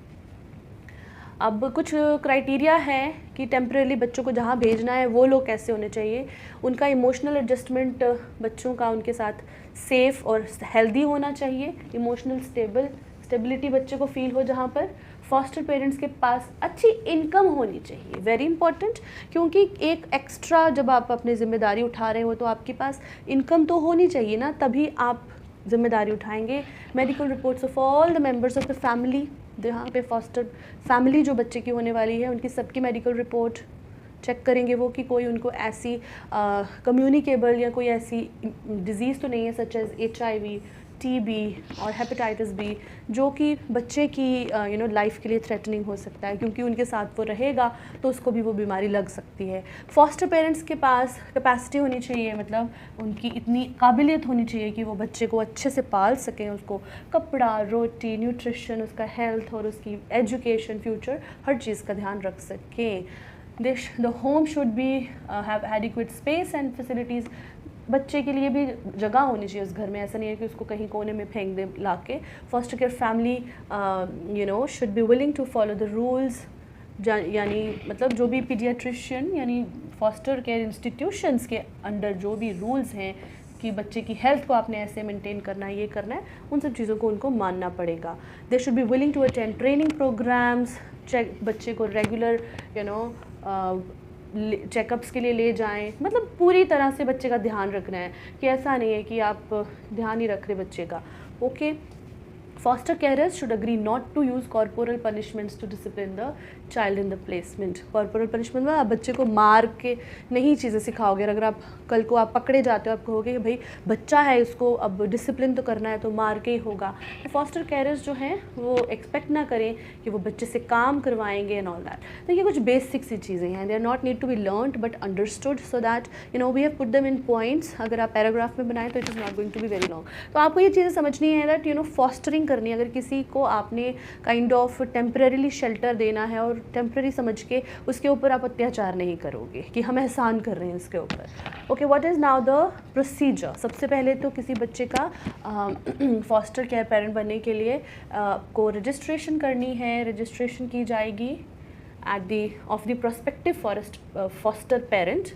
अब कुछ क्राइटेरिया है कि टेम्परेली बच्चों को जहाँ भेजना है वो लोग कैसे होने चाहिए। उनका इमोशनल एडजस्टमेंट बच्चों का उनके साथ सेफ़ और हेल्दी होना चाहिए। इमोशनल स्टेबिलिटी बच्चे को फील हो, जहाँ पर फॉस्टर पेरेंट्स के पास अच्छी इनकम होनी चाहिए, वेरी इंपॉर्टेंट। क्योंकि एक एक्स्ट्रा जब आप अपनी ज़िम्मेदारी उठा रहे हो तो आपके पास इनकम तो होनी चाहिए ना, तभी आप जिम्मेदारी उठाएंगे। Medical reports of all the members of the family, जहाँ पे फॉस्टर फैमिली जो बच्चे की होने वाली है उनकी सबकी मेडिकल रिपोर्ट चेक करेंगे वो, कि कोई उनको ऐसी कम्युनिकेबल या कोई ऐसी डिज़ीज़ तो नहीं है सच एज HIV, TB और हेपेटाइटिस बी, जो कि bच्चे की लाइफ के लिए थ्रेटनिंग हो सकता है, क्योंकि उनके साथ वो रहेगा तो उसको भी वो बीमारी लग सकती है। फॉस्टर पेरेंट्स के पास कैपेसिटी होनी चाहिए, मतलब उनकी इतनी काबिलियत होनी चाहिए कि वो बच्चे को अच्छे से पाल सकें, उसको कपड़ा, रोटी, न्यूट्रिशन, उसका हेल्थ और उसकी एजुकेशन, फ्यूचर, हर चीज़ का ध्यान रख सकें। The home should be have adequate space and facilities, बच्चे के लिए भी जगह होनी चाहिए उस घर में, ऐसा नहीं है कि उसको कहीं कोने में फेंक दे ला के। Foster care family should be willing to follow the rules, यानी मतलब जो भी पीडियाट्रिशियन यानी फॉस्टर केयर इंस्टीट्यूशंस के अंडर जो भी रूल्स हैं कि बच्चे की हेल्थ को आपने ऐसे मेंटेन करना है, ये करना है, उन सब चीज़ों को उनको मानना पड़ेगा। They should be willing to attend training programmes, बच्चे को रेगुलर चेकअप्स के लिए ले जाएं, मतलब पूरी तरह से बच्चे का ध्यान रखना है, कि ऐसा नहीं है कि आप ध्यान ही रख रहे बच्चे का। Okay. Foster carers should agree not to use corporal punishments to discipline the child in the placement. Corporal punishment में आप बच्चे को मार के नहीं चीज़ें सिखाओगे। अगर आप कल को आप पकड़े जाते हो, आप कहोगे कि भाई बच्चा है, इसको अब डिसिप्लिन तो करना है, तो मार के ही होगा। तो फॉस्टर केयरर्स जो हैं वो एक्सपेक्ट ना करें कि वो बच्चे से काम करवाएंगे एंड ऑल दैट। तो ये कुछ बेसिक सी चीज़ें हैं, they are not need to be learned but understood, so that we have put them in points. अगर आप पैराग्राफ में बनाएं तो it is not going to be very long. तो आपको ये चीज़ें समझनी है दैट फॉस्टरिंग करनी है। अगर किसी को आपने काइंड ऑफ टेम्परेरीली शेल्टर देना है और टेम्परेरी समझ के उसके ऊपर आप अत्याचार नहीं करोगे कि हम एहसान कर रहे हैं उसके ऊपर। Okay, what is now the procedure. सबसे पहले तो किसी बच्चे का फॉस्टर केयर पेरेंट बनने के लिए आपको रजिस्ट्रेशन करनी है। रजिस्ट्रेशन की जाएगी of the prospective foster parent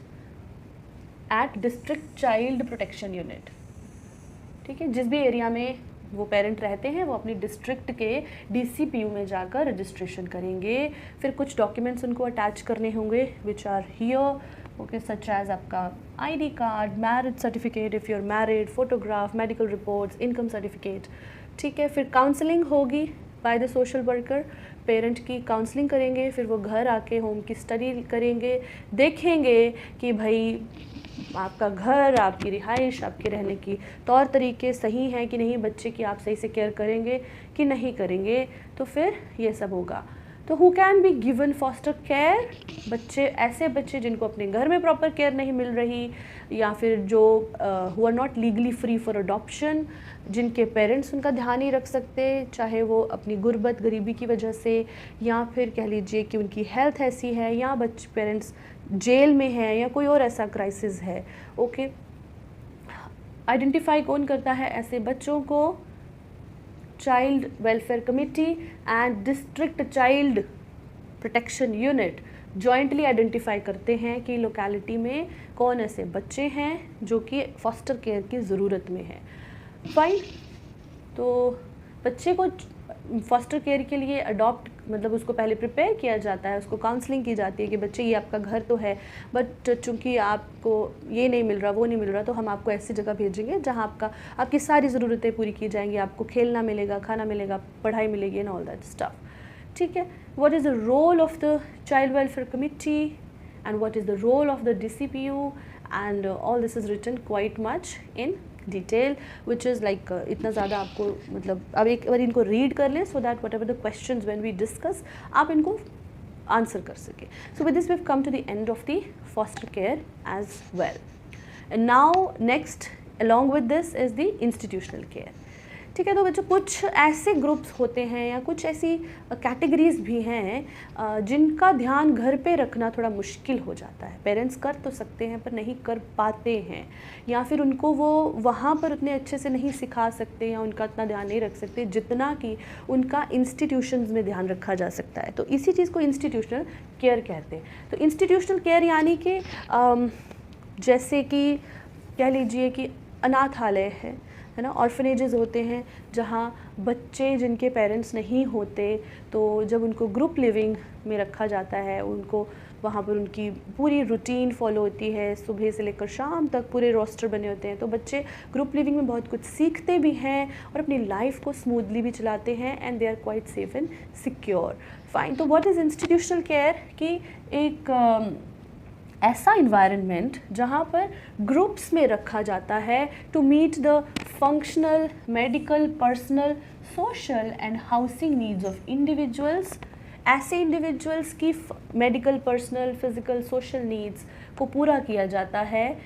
at district child protection unit. ठीक है, जिस भी एरिया में वो पेरेंट रहते हैं वो अपनी डिस्ट्रिक्ट के DCPU में जाकर रजिस्ट्रेशन करेंगे। फिर कुछ डॉक्यूमेंट्स उनको अटैच करने होंगे which are here, okay, such as आपका ID card, marriage certificate if you are married, photograph, medical reports, income certificate. ठीक है, फिर काउंसलिंग होगी by the social worker, parent की काउंसलिंग करेंगे। फिर वो घर आके होम की स्टडी करेंगे, देखेंगे कि भाई आपका घर, आपकी रिहाइश, आपके रहने की तौर तरीके सही हैं कि नहीं, बच्चे की आप सही से केयर करेंगे कि नहीं करेंगे, तो फिर ये सब होगा। तो who can be given foster care, ऐसे बच्चे जिनको अपने घर में प्रॉपर केयर नहीं मिल रही, या फिर जो who are not legally free for adoption, जिनके पेरेंट्स उनका ध्यान नहीं रख सकते, चाहे वो अपनी गुर्बत, गरीबी की वजह से, या फिर कह लीजिए कि उनकी हेल्थ ऐसी है, या पेरेंट्स जेल में है, या कोई और ऐसा क्राइसिस है। ओके, आइडेंटिफाई कौन करता है ऐसे बच्चों को? Child welfare committee and district child protection unit jointly identify करते हैं कि लोकेलिटी में कौन ऐसे बच्चे हैं जो कि फॉस्टर केयर की ज़रूरत में है। फाइन। तो बच्चे को फॉस्टर केयर के लिए अडॉप्ट मतलब उसको पहले प्रिपेयर किया जाता है, उसको काउंसलिंग की जाती है कि बच्चे ये आपका घर तो है, बट चूंकि आपको ये नहीं मिल रहा, वो नहीं मिल रहा, तो हम आपको ऐसी जगह भेजेंगे जहाँ आपकी सारी ज़रूरतें पूरी की जाएंगी, आपको खेलना मिलेगा, खाना मिलेगा, पढ़ाई मिलेगी एंड ऑल दैट स्टफ। ठीक है, what is the role of the child welfare committee and what is the role of the DCPU and all this is written quite much in detail which is like इतना ज़्यादा आपको मतलब अब एक बार इनको read कर लें so that whatever the questions when we discuss आप इनको आंसर कर सके। So with this we have come to the end of the foster care as well. And now next along with this is the institutional care। ठीक है, तो बच्चों कुछ ऐसे ग्रुप्स होते हैं या कुछ ऐसी कैटेगरीज भी हैं जिनका ध्यान घर पे रखना थोड़ा मुश्किल हो जाता है। पेरेंट्स कर तो सकते हैं पर नहीं कर पाते हैं, या फिर उनको वो वहाँ पर उतने अच्छे से नहीं सिखा सकते या उनका इतना ध्यान नहीं रख सकते जितना कि उनका इंस्टीट्यूशंस में ध्यान रखा जा सकता है। तो इसी चीज़ को इंस्टीट्यूशनल केयर कहते हैं। तो इंस्टीट्यूशनल केयर यानी कि जैसे कि कह लीजिए कि अनाथालय है ना, ऑर्फनेजेस होते हैं जहाँ बच्चे जिनके पेरेंट्स नहीं होते, तो जब उनको ग्रुप लिविंग में रखा जाता है, उनको वहाँ पर उनकी पूरी रूटीन फॉलो होती है, सुबह से लेकर शाम तक पूरे रोस्टर बने होते हैं, तो बच्चे ग्रुप लिविंग में बहुत कुछ सीखते भी हैं और अपनी लाइफ को स्मूथली भी चलाते हैं and they are quite safe and secure. Fine. तो व्हाट इज़ इंस्टीट्यूशनल केयर कि एक ऐसा इन्वायरमेंट जहाँ पर ग्रुप्स में रखा जाता है to meet the functional, medical, personal, social and housing needs of individuals. ऐसे इंडिविजुअल्स की medical, personal, physical, social needs को पूरा किया जाता है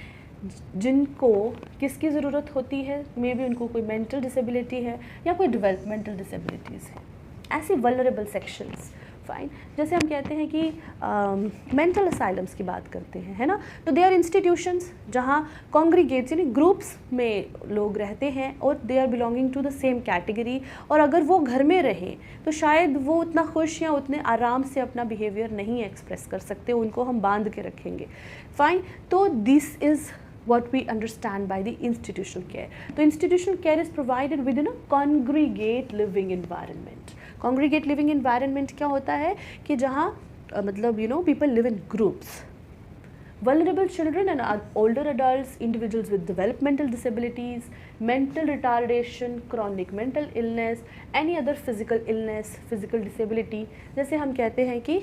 जिनको किसकी ज़रूरत होती है, मे बी उनको कोई मेंटल डिसेबिलिटी है या कोई डेवलपमेंटल डिसेबिलिटीज़ है, ऐसी वल्नरेबल सेक्शंस। फाइन। जैसे हम कहते हैं कि मेंटल असाइलम्स की बात करते हैं, है ना, तो दे आर इंस्टीट्यूशंस जहाँ कॉन्ग्रीगेट्स यानी ग्रुप्स में लोग रहते हैं और they are belonging to the same category, और अगर वो घर में रहें तो शायद वो उतना खुश या उतने आराम से अपना बिहेवियर नहीं एक्सप्रेस कर सकते, उनको हम बांध के रखेंगे। फाइन। तो this is what we understand by the institutional care. So institutional care is provided within a congregate living environment. Congregate living environment क्या होता है कि जहाँ मतलब people live in groups. Vulnerable children and older adults, individuals with developmental disabilities, mental retardation, chronic mental illness, any other physical illness, physical disability, जैसे हम कहते हैं कि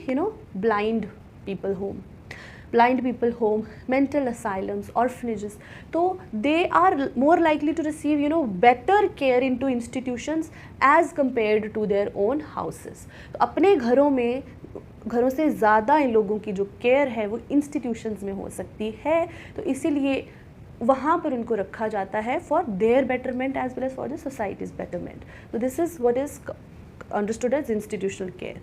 blind people home, mental asylums, orphanages, तो they are more likely to receive better care into institutions as compared to their own houses. तो अपने घरों से ज़्यादा इन लोगों की जो केयर है वो इंस्टीट्यूशंस में हो सकती है, तो इसीलिए वहाँ पर उनको रखा जाता है for their betterment as well as for the society's betterment. तो this is what is understood as institutional care.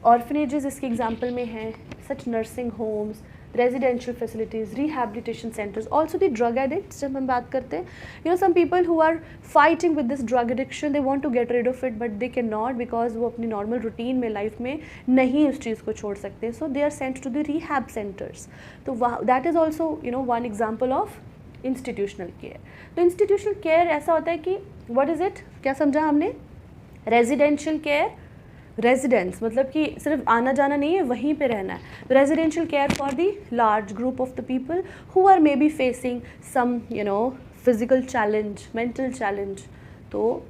Orphanages इसके एग्जाम्पल में हैं, such nursing homes, residential facilities, rehabilitation centres, also the drug addicts जब हम बात करते हैं, some people who are fighting with this drug addiction, they want to get rid of it but they can not because वो अपनी normal routine में life में नहीं उस चीज़ को छोड़ सकते, so they are sent to the rehab centres. तो that is also one example of institutional care. तो इंस्टीट्यूशनल केयर ऐसा होता है कि व्हाट इज़ इट, क्या समझा हमने? रेजिडेंशियल केयर, रेजिडेंस मतलब कि सिर्फ आना जाना नहीं है, वहीं पे रहना है। Residential care for the large group of the people who are may be facing some physical challenge, mental challenge, तो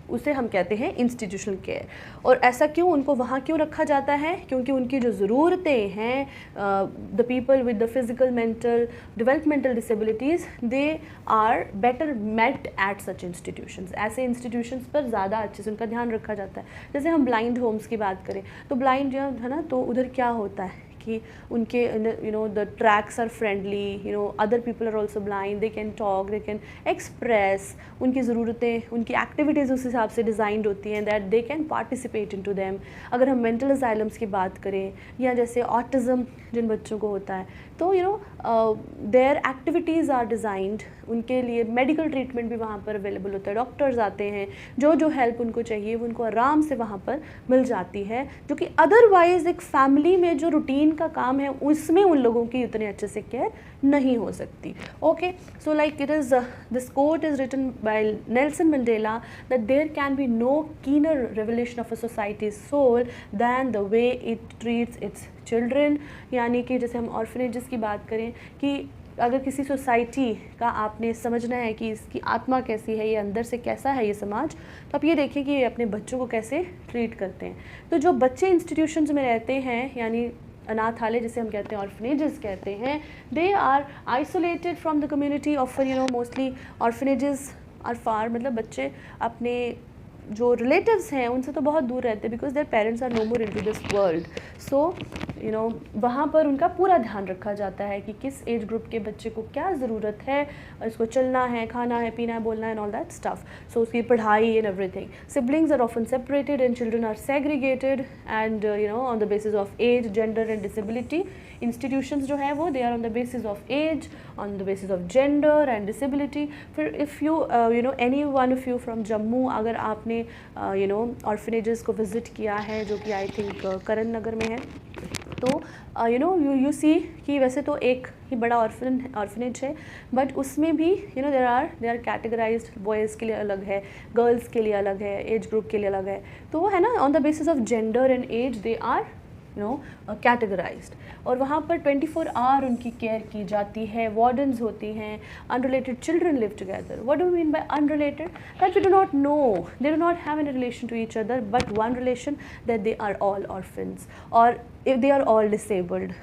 उसे हम कहते हैं इंस्टीट्यूशनल केयर। और ऐसा क्यों, उनको वहाँ क्यों रखा जाता है? क्योंकि उनकी जो ज़रूरतें हैं, the people with the physical, mental, developmental disabilities, they are better met at such institutions. ऐसे इंस्टीट्यूशंस पर ज़्यादा अच्छे से उनका ध्यान रखा जाता है। जैसे हम ब्लाइंड होम्स की बात करें तो ब्लाइंड जो है ना, तो उधर क्या होता है कि उनके the tracks are friendly, other people are also blind, they can talk, they can express, उनकी ज़रूरतें, उनकी एक्टिविटीज़ उस हिसाब से डिज़ाइंड होती हैं that they can participate in to them. अगर हम मेंटल असाइलम्स की बात करें या जैसे ऑटिज़म जिन बच्चों को होता है, तो देयर एक्टिविटीज़ आर डिज़ाइंड, उनके लिए मेडिकल ट्रीटमेंट भी वहाँ पर अवेलेबल होता है, डॉक्टर्स आते हैं, जो हेल्प उनको चाहिए वो उनको आराम से वहाँ पर मिल जाती है, जो कि अदरवाइज़ एक फैमिली में जो रूटीन जिनका काम है उसमें उन लोगों की उतने अच्छे से केयर नहीं हो सकती. Okay, so like it is this quote is written by Nelson Mandela that there can be no keener revelation of a society's soul than the way it treats its children. यानी कि जैसे हम orphanages की बात करें कि अगर किसी सोसाइटी का आपने समझना है कि इसकी आत्मा कैसी है, ये अंदर से कैसा है ये समाज, तो आप ये देखिए कि ये अपने बच्चों को कैसे ट्रीट करते हैं. तो जो बच्चे इंस्टीट्यूशंस में रहते हैं, यानी अनाथालय जिसे हम कहते हैं, ऑर्फनेजेस कहते हैं, they are isolated from the community. ऑफर मोस्टली ऑर्फनेजेस आर फार, मतलब बच्चे अपने जो रिलेटिव्स हैं उनसे तो बहुत दूर रहते हैं because their parents are no more into this world. So वहाँ पर उनका पूरा ध्यान रखा जाता है कि किस एज ग्रुप के बच्चे को क्या ज़रूरत है, और इसको चलना है, खाना है, पीना है, बोलना है, and all that stuff. So उसकी पढ़ाई and everything. Siblings are often separated and children are segregated and on the basis of age, gender and disability. Institutions जो हैं वो they are on the basis of age, on the basis of gender and disability. फिर if you any one of you from Jammu, अगर आपने orphanages को visit किया है जो कि आई थिंक करण नगर में है, तो यू सी कि वैसे तो एक ही बड़ा ऑर्फनेज है, बट उसमें भी दे आर कैटेगराइज्ड. बॉयज़ के लिए अलग है, गर्ल्स के लिए अलग है, एज ग्रुप के लिए अलग है. तो वो है ना, on the basis of gender and age they are categorised. और वहाँ पर 24 आवर उनकी केयर की जाती है. वार्डन्स होती हैं. Unrelated children live together. What do we mean by unrelated? That we do not know, they do not have any relation to each other, but one relation, that they are all orphans, और if they are all disabled,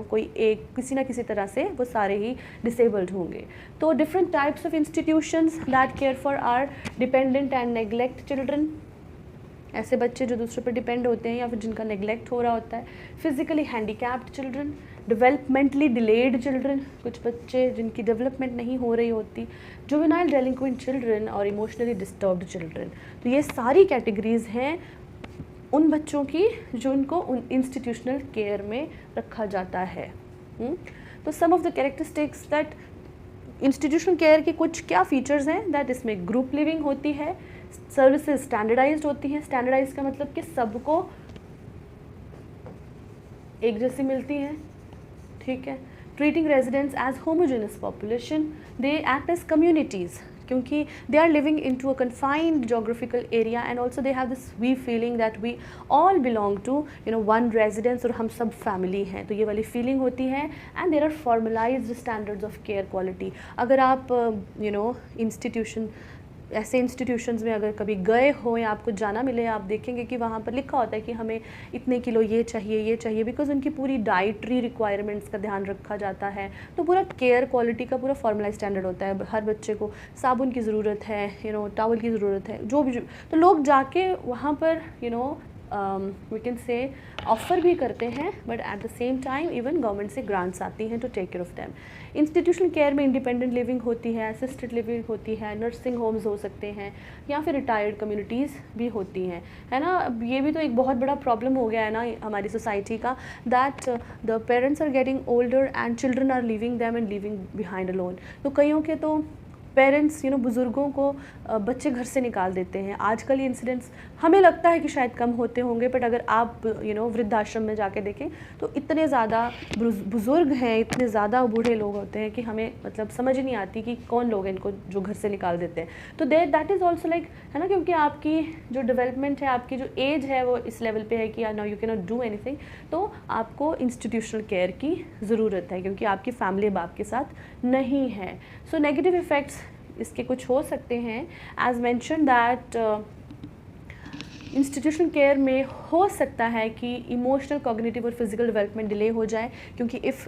कोई एक किसी ना किसी तरह से वो सारे ही डिसेबल्ड होंगे. तो different types of institutions that care for are dependent and neglect children. ऐसे बच्चे जो दूसरों पर डिपेंड होते हैं या फिर जिनका नेग्लेक्ट हो रहा होता है. Physically handicapped children, developmentally delayed children, कुछ बच्चे जिनकी डेवलपमेंट नहीं हो रही होती, जुवेनाइल डेलिंक्वेंट चिल्ड्रन और इमोशनली डिस्टर्ब्ड चिल्ड्रन. तो ये सारी कैटेगरीज हैं उन बच्चों की जो उनको उन इंस्टीट्यूशनल केयर में रखा जाता है. तो some of the characteristics that institutional care की कुछ क्या फीचर्स हैं, दैट इसमें ग्रुप लिविंग होती है, सर्विसेज स्टैंडर्डाइज्ड होती हैं. स्टैंडर्डाइज का मतलब कि सबको एक जैसी मिलती हैं, ठीक है. Treating residents as homogeneous population, they act as communities, क्योंकि they are living in to a confined geographical area and also they have this we feeling that we all belong to one residence, और हम सब family हैं. तो ये वाली feeling होती है. And there are formalised standards of care quality. अगर आप इंस्टीट्यूशन ऐसे इंस्टीट्यूशंस में अगर कभी गए हो या आपको जाना मिले, आप देखेंगे कि वहाँ पर लिखा होता है कि हमें इतने किलो ये चाहिए, बिकॉज उनकी पूरी डाइटरी रिक्वायरमेंट्स का ध्यान रखा जाता है. तो पूरा केयर क्वालिटी का पूरा फॉर्मलाइज स्टैंडर्ड होता है. हर बच्चे को साबुन की ज़रूरत है, टॉवल की ज़रूरत है, जो भी. तो लोग जाके वहाँ पर वी कैन से ऑफ़र भी करते हैं, but at the same time even government से ग्रांट्स आती हैं to take care of them. Institutional care में इंडिपेंडेंट लिविंग होती है, असिस्टेड लिविंग होती है, नर्सिंग होम्स हो सकते हैं, या फिर रिटायर्ड कम्युनिटीज़ भी होती हैं, है ना. अब ये भी तो एक बहुत बड़ा प्रॉब्लम हो गया है ना हमारी सोसाइटी का, that the parents are getting older and children are leaving them and leaving behind alone. तो कईयों के तो पेरेंट्स बुज़ुर्गों को बच्चे घर से निकाल देते हैं. आजकल ये इंसिडेंट्स हमें लगता है कि शायद कम होते होंगे, बट अगर आप वृद्धाश्रम में जाके देखें तो इतने ज़्यादा बुज़ुर्ग हैं, इतने ज़्यादा बूढ़े लोग होते हैं कि हमें मतलब समझ ही नहीं आती कि कौन लोग हैं इनको जो घर से निकाल देते हैं. तो दैट इज़ ऑल्सो लाइक, है ना, क्योंकि आपकी जो डेवलपमेंट है, आपकी जो एज है वो इस लेवल पे है कि now you can not do anything. तो आपको इंस्टीट्यूशनल केयर की ज़रूरत है क्योंकि आपकी फैमिली अब आपके साथ नहीं है. सो नेगेटिव इफ़ेक्ट्स इसके कुछ हो सकते हैं. As mention that institutional care में हो सकता है कि इमोशनल, कॉग्निटिव और फिजिकल डेवलपमेंट डिले हो जाए, क्योंकि if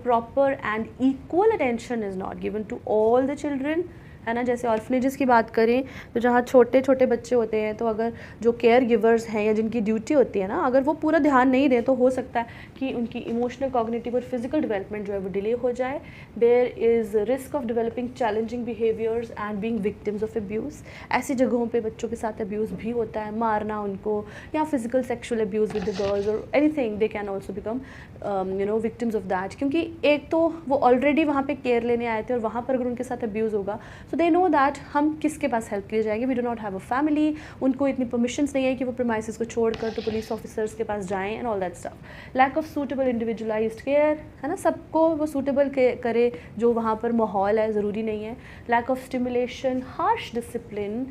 proper and equal attention is not given to all the children, है ना. जैसे ऑर्फनेजेस की बात करें तो जहाँ छोटे छोटे बच्चे होते हैं, तो अगर जो केयर गिवर्स हैं या जिनकी ड्यूटी होती है ना, अगर वो पूरा ध्यान नहीं दें तो हो सकता है कि उनकी इमोशनल, कॉग्निटिव और फिजिकल डेवलपमेंट जो है वो डिले हो जाए. There is risk of developing challenging behaviours and being victims of abuse. ऐसी जगहों पे बच्चों के साथ अब्यूज़ भी होता है, मारना उनको, या physical sexual abuse with the girls और anything, they can also become victims of that. क्योंकि एक तो वो ऑलरेडी वहाँ पे केयर लेने आए थे और वहाँ पर अगर उनके साथ अब्यूज़ होगा सो दे नो दैट हम किसके पास हेल्प के लिए जाएंगे, we do not have a family, उनको इतनी परमिशंस नहीं है कि वो प्रीमाइसेस को छोड़कर तो पुलिस ऑफिसर्स के पास जाएँ and all that stuff. Lack of suitable individualised care, है ना, सबको वो सूटेबल करे जो वहाँ पर माहौल है, ज़रूरी नहीं है। Lack of stimulation, harsh discipline,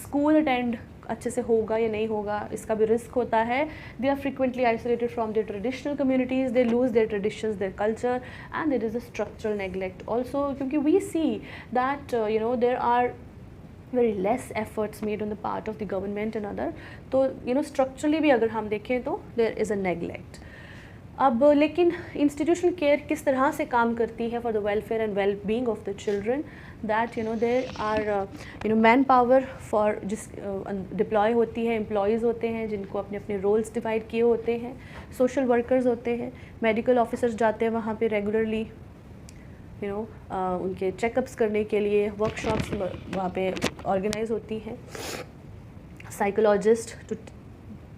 school attend अच्छे से होगा या नहीं होगा इसका भी रिस्क होता है। They are frequently isolated from their traditional communities, they lose their traditions, their culture, and there is a structural neglect also, क्योंकि we see that there are very less efforts made on the part of the government and other, तो structurally भी अगर हम देखें तो there is a neglect। अब लेकिन institutional care किस तरह से काम करती है for the welfare and well being of the children, that there are manpower for जिस डिप्लॉय होती है, एम्प्लॉयज़ होते हैं जिनको अपने अपने रोल्स डिवाइड किए होते हैं, सोशल वर्कर्स होते हैं, मेडिकल ऑफिसर्स जाते हैं वहाँ पे रेगुलरली उनके चेकअप्स करने के लिए, वर्कशॉप्स वहाँ पे ऑर्गेनाइज होती हैं, psychologist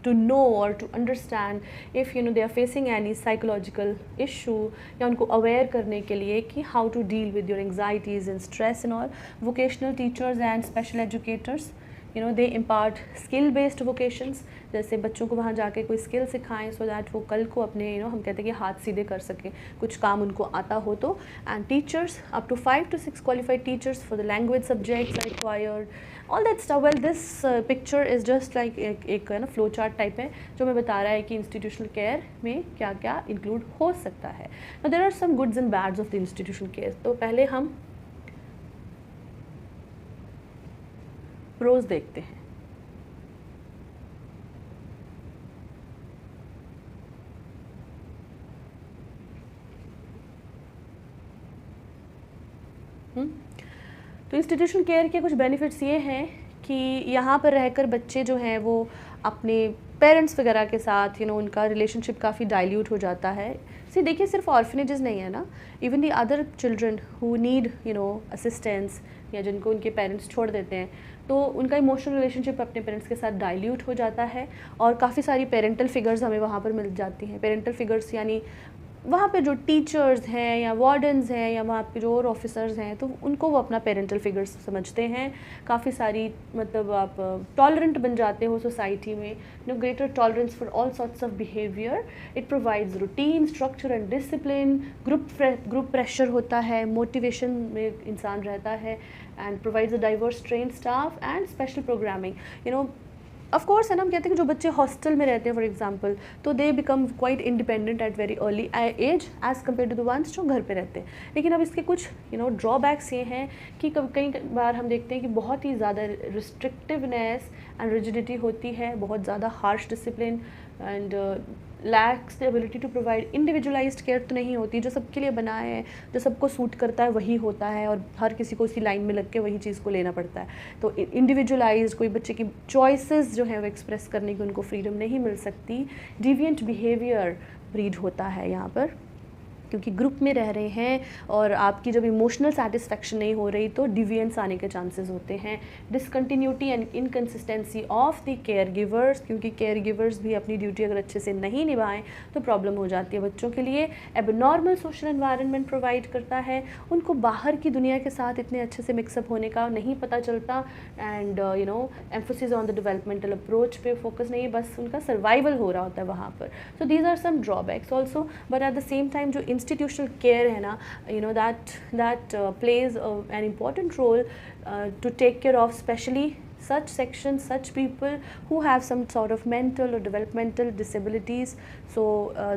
to know or to understand if they are facing any psychological issue, या उनको aware करने के लिए कि how to deal with your anxieties and stress and all. Vocational teachers and special educators, they impart skill based vocations, जैसे बच्चों को वहाँ जाके कोई स्किल सिखाएं सो दैट वो कल को अपने हम कहते हैं कि हाथ सीधे कर सकें, कुछ काम उनको आता हो तो। And teachers, up to 5 to 6 qualified teachers for the language subjects are required, all that stuff. Well this picture is just like एक फ्लो चार्ट टाइप है जो मैं बता रहा है कि इंस्टीट्यूशनल केयर में क्या क्या इंक्लूड हो सकता है। Now there are some goods and bads of the institutional care. तो पहले हम प्रोज देखते हैं। तो इंस्टीट्यूशनल केयर के कुछ बेनिफिट्स ये हैं कि यहाँ पर रहकर बच्चे जो हैं वो अपने पेरेंट्स वगैरह के साथ उनका रिलेशनशिप काफ़ी डाइल्यूट हो जाता है। देखिए सिर्फ ऑर्फनेजेस नहीं है ना, even the other children who need assistance या जिनको उनके पेरेंट्स छोड़ देते हैं, तो उनका इमोशनल रिलेशनशिप अपने पेरेंट्स के साथ डाइल्यूट हो जाता है और काफ़ी सारी पेरेंटल फिगर्स हमें वहाँ पर मिल जाती हैं। पेरेंटल फिगर्स यानी वहाँ पे जो टीचर्स हैं या वार्डन्स हैं या वहाँ पे जो और ऑफिसर्स हैं, तो उनको वो अपना पेरेंटल फिगर्स समझते हैं। काफ़ी सारी मतलब आप टॉलरेंट बन जाते हो सोसाइटी में, greater tolerance for all sorts of behaviour. It provides routine, structure and discipline. Group pressure होता है, मोटिवेशन में इंसान रहता है, and provides a diverse train staff and special programming. Of course है ना, हम कहते हैं कि जो बच्चे हॉस्टल में रहते हैं फॉर एग्जांपल, तो they become quite independent at very early age as compare to the ones जो घर पे रहते हैं। लेकिन अब इसके कुछ ड्रॉबैक्स ये हैं कि कई बार हम देखते हैं कि बहुत ही ज़्यादा रिस्ट्रिक्टिवनेस एंड रिजिडिटी होती है, बहुत ज़्यादा harsh discipline and lacks the ability to provide individualized care तो नहीं होती। जो सबके लिए बना है, जो सबको सूट करता है वही होता है और हर किसी को उसी लाइन में लग के वही चीज़ को लेना पड़ता है। तो इंडिविजुअलाइज्ड कोई बच्चे की चॉइसेस जो है वो एक्सप्रेस करने की उनको फ्रीडम नहीं मिल सकती। डिविएंट बिहेवियर ब्रीड होता है यहाँ पर, क्योंकि ग्रुप में रह रहे हैं और आपकी जब इमोशनल सेटिस्फैक्शन नहीं हो रही तो डिविएंस आने के चांसेस होते हैं। Discontinuity and inconsistency of the care givers, क्योंकि केयर गिवर्स भी अपनी ड्यूटी अगर अच्छे से नहीं निभाएं तो प्रॉब्लम हो जाती है बच्चों के लिए। एबनॉर्मल सोशल एनवायरनमेंट प्रोवाइड करता है, उनको बाहर की दुनिया के साथ इतने अच्छे से मिक्सअप होने का नहीं पता चलता, and emphasis on the developmental approach पे फोकस नहीं, बस उनका सर्वाइवल हो रहा होता है वहाँ पर। So these are some drawbacks also, but at the same time जो institutional care है ना, that plays an important role to take care of especially such sections, such people who have some sort of mental or developmental disabilities. So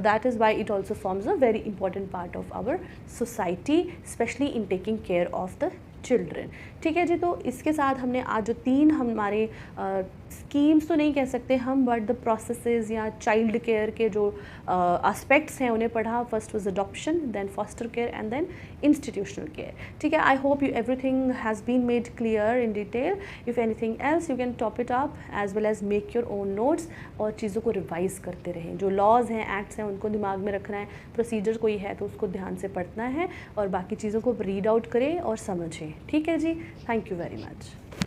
that is why it also forms a very important part of our society, especially in taking care of the children. ठीक है जी, तो इसके साथ हमने आज जो 3 हमारे schemes तो नहीं कह सकते हम, बट द प्रोसेसेस या चाइल्ड केयर के जो एस्पेक्ट्स हैं उन्हें पढ़ा। First was adoption, then foster care and then institutional care. ठीक है, I hope you everything has been made clear in detail. If anything else you can top it up as well as make your own notes, और चीज़ों को revise करते रहें। जो laws हैं, acts हैं, उनको दिमाग में रखना है। प्रोसीजर कोई है तो उसको ध्यान से पढ़ना है और बाकी चीज़ों को रीड आउट करें और समझें। ठीक है जी, थैंक यू वेरी मच।